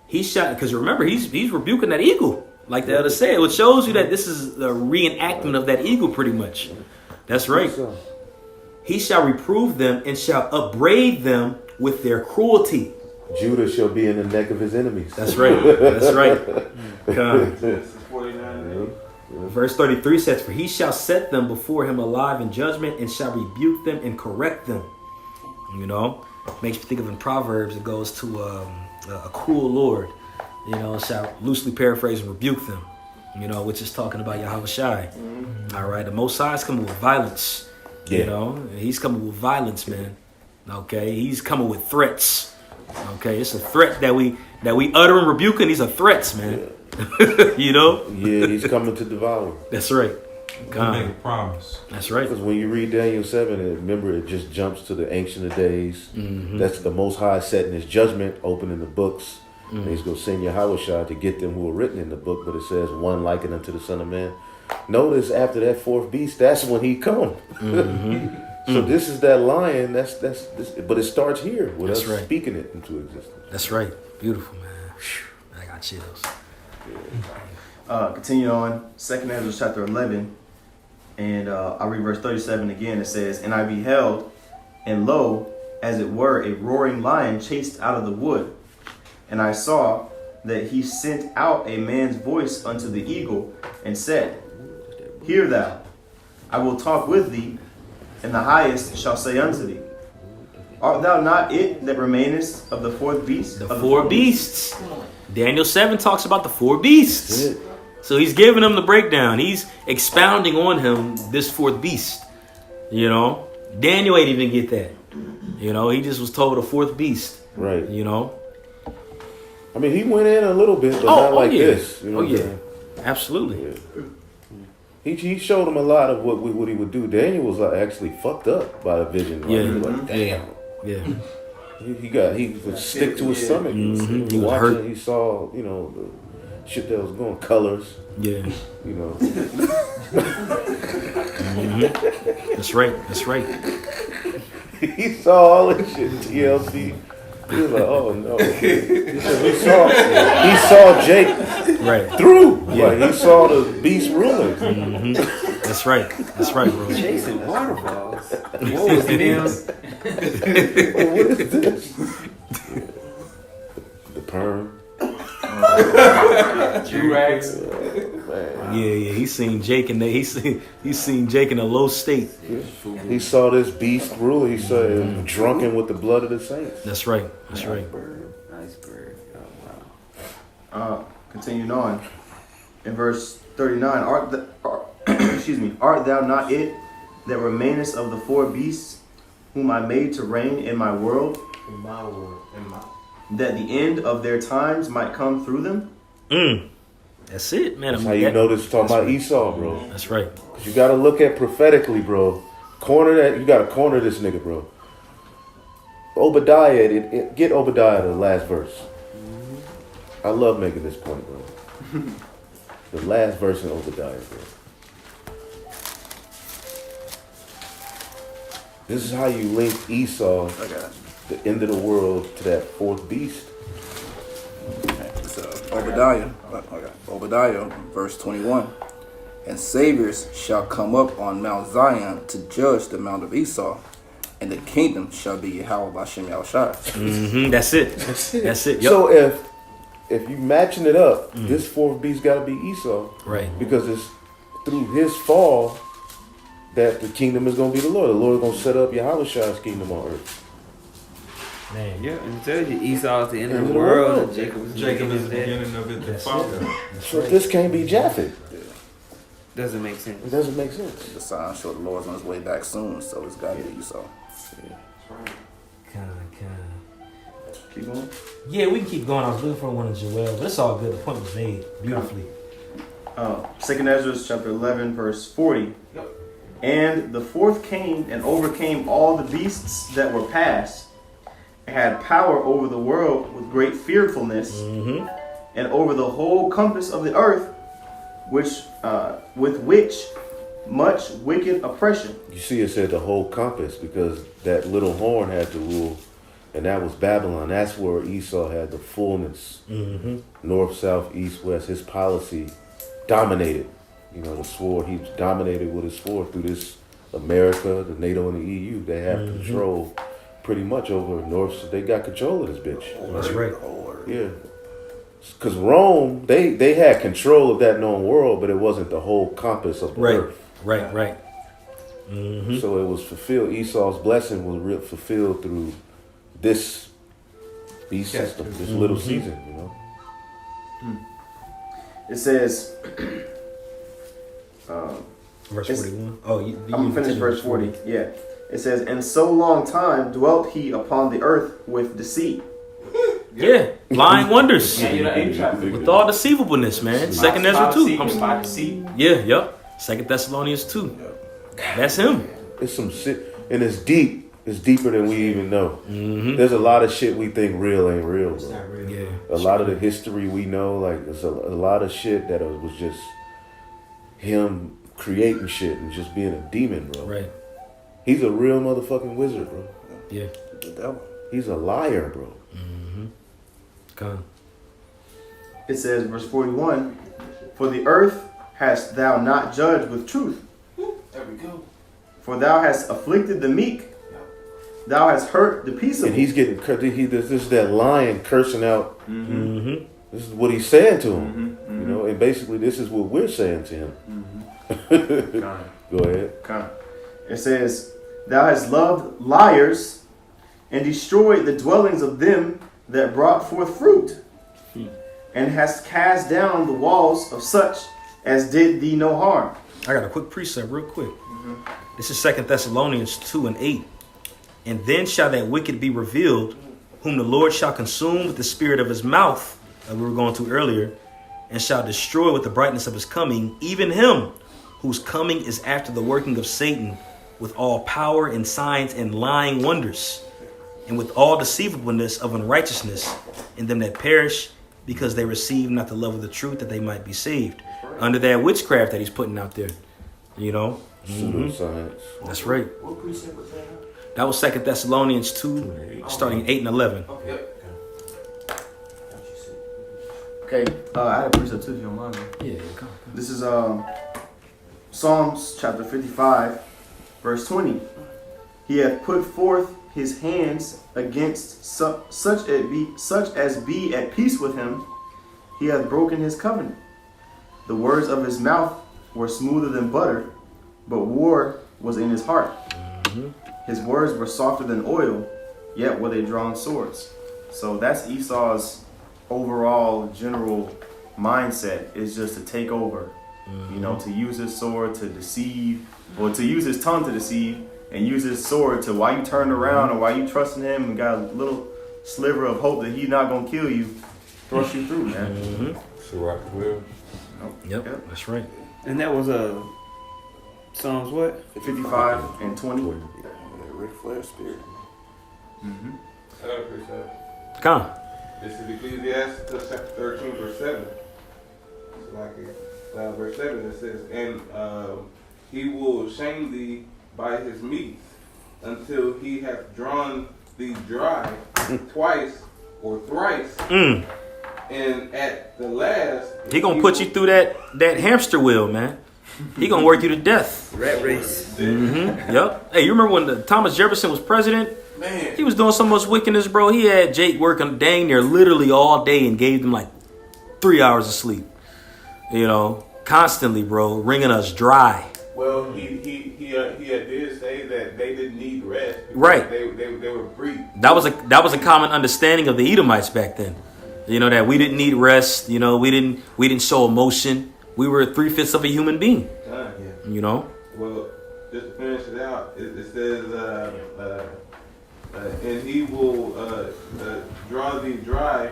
He shall, because remember, he's rebuking that eagle, like the elder said, which shows you that this is a reenactment of that eagle pretty much. That's right. He shall reprove them and shall upbraid them with their cruelty. Judah shall be in the neck of his enemies. That's right. That's right. Genesis 49. Verse 33 says, for he shall set them before him alive in judgment and shall rebuke them and correct them. Makes me think of in Proverbs, it goes to a cruel Lord, shall loosely paraphrase and rebuke them, which is talking about Yahweh Shai. All right. The Most High is coming with violence. He's coming with violence, man. Okay. He's coming with threats. Okay. It's a threat that we utter and rebuke, and these are threats, man. Yeah, he's coming to devour. That's right. Make a promise. That's right. Because when you read Daniel 7, remember it just jumps to the Ancient of Days. That's the Most High setting his judgment, opening the books. And he's going to send Yahweh Shai to get them who are written in the book. But it says, one likened unto the Son of Man. Notice after that fourth beast, that's when he come. So this is that lion. That's this, but it starts here with us speaking it into existence. That's right. Beautiful, man. Whew. I got chills. Continue on, 2nd Ezra chapter 11, and I'll read verse 37 again. It says, and I beheld, and lo, as it were, a roaring lion chased out of the wood. And I saw that he sent out a man's voice unto the eagle, and said, hear thou, I will talk with thee, and the highest shall say unto thee, art thou not it that remainest of the fourth beast? The four beasts. Daniel 7 talks about the four beasts. So he's giving them the breakdown. He's expounding on him, this fourth beast. Daniel ain't even get that. You know, he just was told a fourth beast. Right. You know. I mean, he went in a little bit, but not like this. You know what I'm saying? Absolutely. Yeah. He showed him a lot of what he would do. Daniel was actually fucked up by the vision. Like, Yeah. he was like, damn. Yeah. He would stick to his stomach. Mm-hmm. He was watching, hurt. He saw, the shit that was going, colors. Yeah. Mm-hmm. That's right. That's right. He saw all that shit. TLC. He was like, oh no. He saw Jake through. Yeah. Like, he saw the beast ruling. Mm-hmm. That's right. That's right, bro. Chasing waterfalls. What was this? The perm. Durags. Yeah. He seen Jake in he seen Jake in a low state. He saw this beast rule. He saw him drunken with the blood of the saints. That's right. That's right. Iceberg. Oh, wow. Continuing on. In verse 39, art thou not it that remainest of the four beasts whom I made to reign in my world? In my world. That the end of their times might come through them? That's it, man. That's how you know this is talking about Esau, bro. That's right. You got to look at prophetically, bro. You got to corner this nigga, bro. Obadiah, get Obadiah the last verse. I love making this point, bro. The last verse in Obadiah, bro. This is how you link Esau, the end of the world, to that fourth beast. Obadiah, verse 21. And saviors shall come up on Mount Zion to judge the Mount of Esau, and the kingdom shall be Yahweh Bashem Yahushai. Mm-hmm. That's it. That's it. Yep. So if you matching it up, this fourth beast got to be Esau, right? Because it's through his fall that the kingdom is going to be the Lord. The Lord is going to set up Yahushai's kingdom on earth. Man, yeah, and it tells you Esau is the end of the world, and Jacob is the beginning of it. The father. So this can't be Japheth. Doesn't make sense. It doesn't make sense. The sign show the Lord's on his way back soon, so it's got to be Esau. Keep going. Yeah, we can keep going. I was looking for one of Joel, but it's all good. The point was made beautifully. 2nd Esdras chapter 11, verse 40. And the fourth came and overcame all the beasts that were past, and had power over the world with great fearfulness, and over the whole compass of the earth, with which much wicked oppression. You see, it said the whole compass because that little horn had to rule, and that was Babylon. That's where Esau had the fullness. North, south, east, west. His policy dominated. The sword, he dominated with his sword through this America, the NATO, and the EU. They have control pretty much over North. So they got control of this bitch. That's right. Yeah. Because Rome, they had control of that known world, but it wasn't the whole compass of the earth. Right. So it was fulfilled. Esau's blessing was fulfilled through this beast system, this little season, It says, verse 41. Oh, I'm going to finish verse 40. Yeah. It says, and so long time dwelt he upon the earth with deceit. Yeah, lying wonders. Yeah, with all deceivableness, man. 2nd Ezra 2. By deceit. Yeah, yep. 2nd Thessalonians 2. That's him. It's some shit, and it's deep. It's deeper than we even know. There's a lot of shit we think real ain't real, bro. Yeah. A lot of the history we know, like there's a lot of shit that was just him creating shit and just being a demon, bro. Right. He's a real motherfucking wizard, bro. Yeah. The devil. He's a liar, bro. Come. It says, verse 41, for the earth hast thou not judged with truth. There we go. For thou hast afflicted the meek. Thou hast hurt the peaceable. And he's getting this is that lion cursing out. This is what he's saying to him. And basically this is what we're saying to him. Go ahead. It says, thou hast loved liars and destroyed the dwellings of them that brought forth fruit, and hast cast down the walls of such as did thee no harm. I got a quick precept real quick. This is 2 Thessalonians 2:8. And then shall that wicked be revealed, whom the Lord shall consume with the spirit of his mouth, as we were going to earlier, and shall destroy with the brightness of his coming, even him whose coming is after the working of Satan, with all power and signs and lying wonders, and with all deceivableness of unrighteousness in them that perish, because they receive not the love of the truth, that they might be saved. Under that witchcraft that he's putting out there, you know. Pseudoscience. That's right. What precept was that? That was 2 Thessalonians 2, starting 8 and 11. Okay, I had a precept too, if you don't mind. Yeah, come. This is Psalms chapter 55, verse 20. He hath put forth his hands against such as be at peace with him. He hath broken his covenant. The words of his mouth were smoother than butter, but war was in his heart. His words were softer than oil, yet were they drawn swords. So that's Esau's overall general mindset, is just to take over. You know, to use his sword to deceive, or to use his tongue to deceive, and use his sword to, while you turn around or while you trusting him and got a little sliver of hope that he's not gonna kill you, thrust you through, man. So rock the wheel. Yep, that's right. And that was Psalms what? 55 and 20. Ric Flair spirit. I got a precept. Come on. This is Ecclesiastes chapter 13, verse 7. It's like verse 7, it says, and he will shame thee by his meats until he hath drawn thee dry twice or thrice. And at the last, He gonna put you through that hamster wheel, man. He gonna work you to death. Rat race. Yep. Hey, you remember when Thomas Jefferson was president? man, He was doing so much wickedness, bro. He had Jake working dang near literally all day and gave them like 3 hours of sleep. You know, constantly, bro, wringing us dry. well, he did say that they didn't need rest. Right. They were free. That was a common understanding of the Edomites back then. You know, that we didn't need rest. You know, we didn't show emotion. We were 3/5 of a human being. You know. Well, just to finish it out, it says, and he will draw thee dry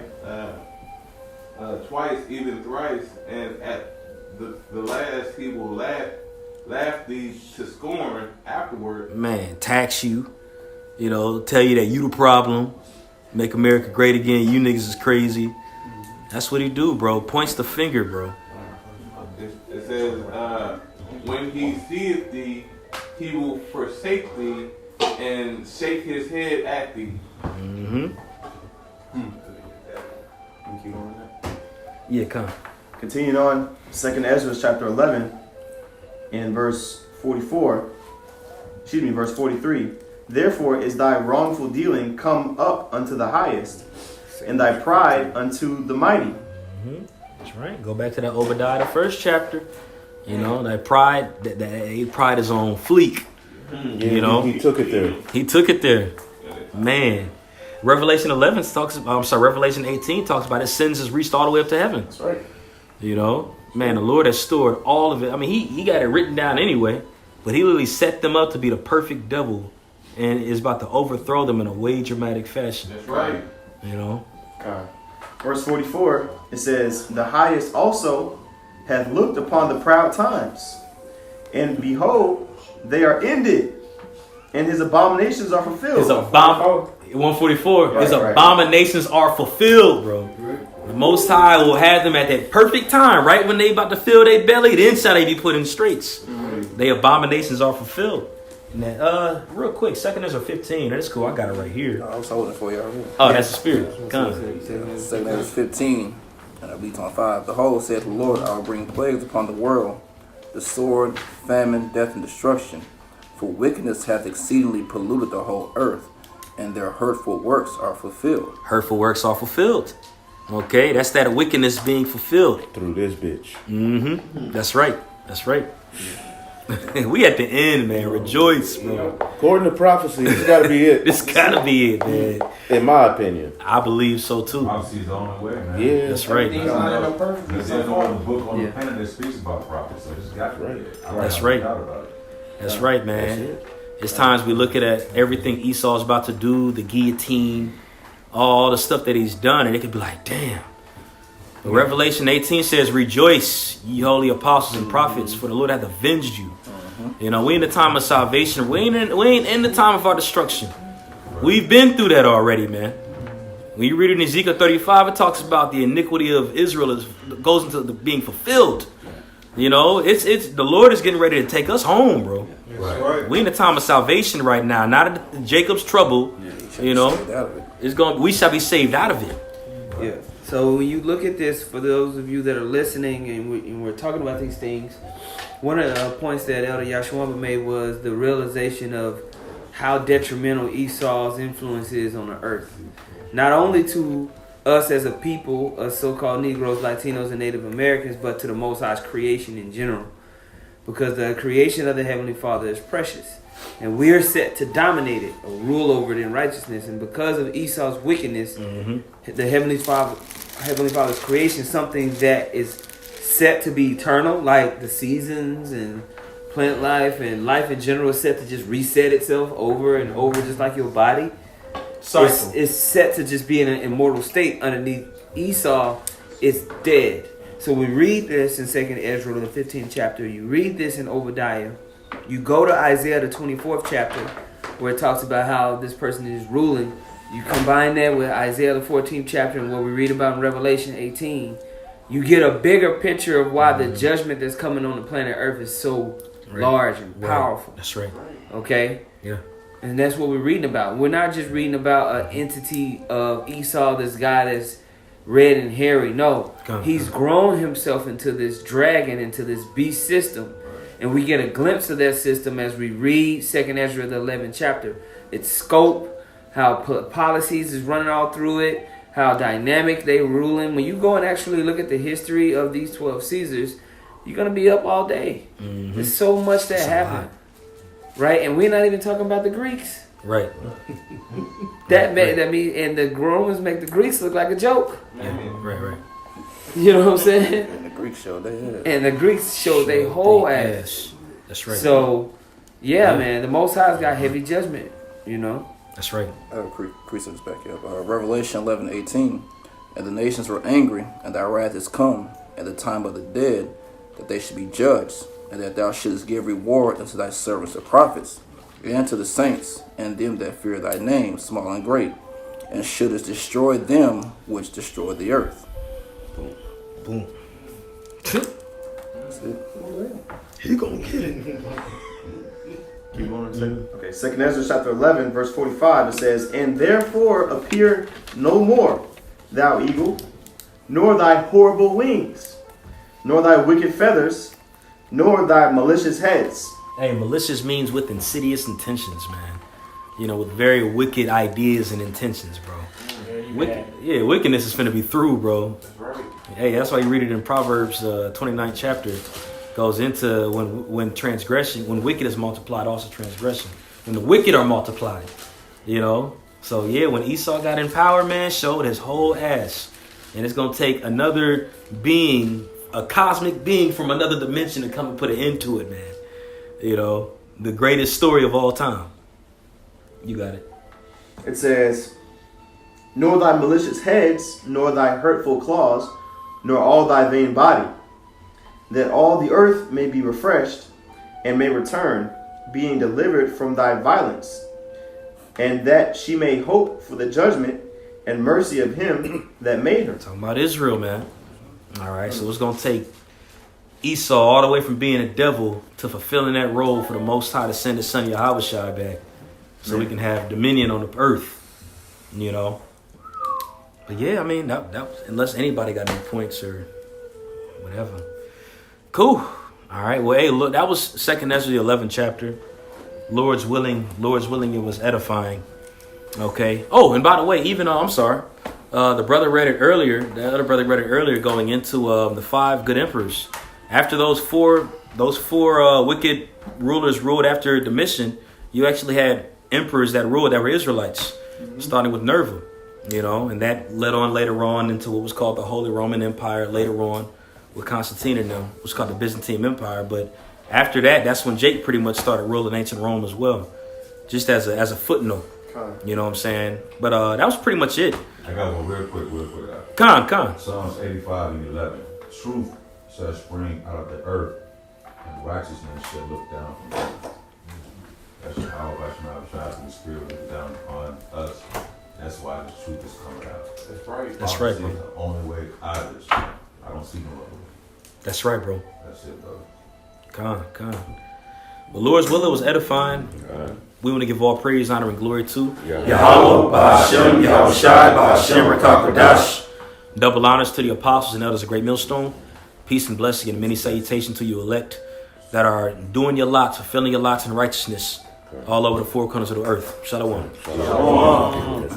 twice, even thrice, and at the last he will laugh thee to scorn afterward. Man, tax you. You know, tell you that you the problem. Make America great again. You niggas is crazy. That's what he do, bro. Points the finger, bro. It says, when he seeth thee, he will forsake thee and shake his head at thee. Yeah, come. Continuing on, 2nd Esdras chapter 11 and verse 43. Therefore is thy wrongful dealing come up unto the highest, and thy pride unto the mighty. That's right. Go back to that Obadiah, the first chapter. You know, that pride is on fleek. You know, he took it there. He took it there. Man. Revelation 11 Revelation 18 talks about his sins has reached all the way up to heaven. That's right. You know, man, the Lord has stored all of it. I mean, he got it written down anyway, but he literally set them up to be the perfect devil and is about to overthrow them in a way dramatic fashion. That's right. You know? God. Verse 44, it says, the highest also hath looked upon the proud times, and behold, they are ended, and his abominations are fulfilled. His 144. His abominations are fulfilled, bro. The Most High will have them at that perfect time, right when they about to fill their belly, then shall they be put in straits. Their abominations are fulfilled. And then, real quick, 2nd Ezra 15. That's cool. I got it right here. I was holding for y'all. Oh, that's the spirit. Come. 2nd Ezra 15, and I believe on 5. Behold, saith the Lord, I will bring plagues upon the world, the sword, famine, death, and destruction. For wickedness hath exceedingly polluted the whole earth, and their hurtful works are fulfilled. Hurtful works are fulfilled. Okay, that's that wickedness being fulfilled. Through this bitch. That's right. That's right. We at the end, man. Rejoice, bro. According to prophecy, this gotta be it. This gotta be it, man. In my opinion. I believe so too. Prophecy is the only way, man. Yeah. That's right. Things lining up perfect. There's no other book on the planet that speaks about prophecy. So it's got to be it. That's right. About it. That's right, man. It's times we look at everything Esau's about to do, the guillotine, all the stuff that he's done, and it could be like, damn. But Revelation 18 says, rejoice, ye holy apostles and prophets, for the Lord hath avenged you. You know, we in the time of salvation. We ain't in the time of our destruction. We've been through that already, man. When you read in Ezekiel 35, it talks about the iniquity of Israel goes into being fulfilled. You know, it's the Lord is getting ready to take us home, bro. Right. We in the time of salvation right now, not in Jacob's trouble. You know, we shall be saved out of it. Yeah. So when you look at this, for those of you that are listening, and we're talking about these things, one of the points that Elder Yashwamba made was the realization of how detrimental Esau's influence is on the earth. Not only to us as a people, us so-called Negroes, Latinos, and Native Americans, but to the Most High's creation in general. Because the creation of the Heavenly Father is precious. And we are set to dominate it, or rule over it in righteousness. And because of Esau's wickedness, the Heavenly Father's creation, something that is set to be eternal, like the seasons and plant life and life in general, is set to just reset itself over and over, just like your body. It's set to just be in an immortal state. Underneath Esau, it's dead. So we read this in 2nd Esdras, the 15th chapter. You read this in Obadiah. You go to Isaiah, the 24th chapter, where it talks about how this person is ruling. You combine that with Isaiah, the 14th chapter, and what we read about in Revelation 18. You get a bigger picture of why the judgment that's coming on the planet Earth is so large and powerful. That's right. Okay? Yeah. And that's what we're reading about. We're not just reading about an entity of Esau, this guy that's red and hairy. No, he's grown himself into this dragon, into this beast system. And we get a glimpse of that system as we read 2nd Esdras, the 11th chapter. Its scope, how policies is running all through it, how dynamic they ruling. When you go and actually look at the history of these 12 Caesars, you're going to be up all day. There's so much that happened. Right? And we're not even talking about the Greeks. Right. That mean, and the Romans make the Greeks look like a joke. Yeah. Right. You know what I'm saying? And the Greeks showed their ass. And the Greeks showed their whole ass. That's right. So, yeah, man, the Most High's got heavy judgment, you know? That's right. I have a precepts back up. Revelation 11:18. And the nations were angry, and thy wrath is come, at the time of the dead, that they should be judged, and that thou shouldest give reward unto thy servants the prophets, and to the saints, and them that fear thy name, small and great, and shouldest destroy them which destroy the earth. Boom. That's it. He gonna get it. Keep going. Okay, 2nd Esdras chapter 11, verse 45, it says, and therefore appear no more, thou eagle, nor thy horrible wings, nor thy wicked feathers, nor thy malicious heads. Hey, malicious means with insidious intentions, man. You know, with very wicked ideas and intentions, bro. Wickedness is finna be through, bro. That's right. Hey, that's why you read it in Proverbs 29th chapter. Goes into when transgression, when wicked is multiplied, also transgression. When the wicked are multiplied, you know. So yeah, when Esau got in power, man, showed his whole ass, and it's gonna take another being, a cosmic being from another dimension, to come and put an end to it, man. You know, the greatest story of all time. You got it. It says, nor thy malicious heads, nor thy hurtful claws, nor all thy vain body, that all the earth may be refreshed, and may return, being delivered from thy violence, and that she may hope for the judgment and mercy of him that made her. Talking about Israel, man. All right, so it's going to take Esau all the way from being a devil to fulfilling that role for the Most High to send his son Yahushua back, so we can have dominion on the earth, you know. But yeah, I mean, that unless anybody got any points or whatever. Cool. All right. Well, hey, look, that was 2nd Esdras, the 11th chapter. Lord's willing, it was edifying. Okay. Oh, and by the way, even I'm sorry, the brother read it earlier. The other brother read it earlier, going into the 5 good emperors. After those four wicked rulers ruled after Domitian, you actually had emperors that ruled that were Israelites, starting with Nerva. You know, and that led on later on into what was called the Holy Roman Empire. Later on, with Constantine and them, was called the Byzantine Empire. But After that, that's when Jake pretty much started ruling ancient Rome as well, just as a footnote. You know what I'm saying? But that was pretty much it. I got one real quick. Con. Psalms 85 and 11. Truth shall spring out of the earth, and righteousness shall look down from heaven. That's how the Spirit look down upon us. That's why the truth is coming out. That's right. That's right, bro. It's the only way out of this. I don't see no other way. That's right, bro. That's it, bro. Con. Well, Lord's will, it was edifying. We want to give all praise, honor, and glory to Yahweh, Ba'ashem, Yahweh Shai, Ba'ashem, Rakakadash. Double honors to the apostles and elders of Great Millstone. Peace and blessing and many salutations to you elect that are doing your lots, fulfilling your lots in righteousness all over the four corners of the earth. Shalom. Shalom.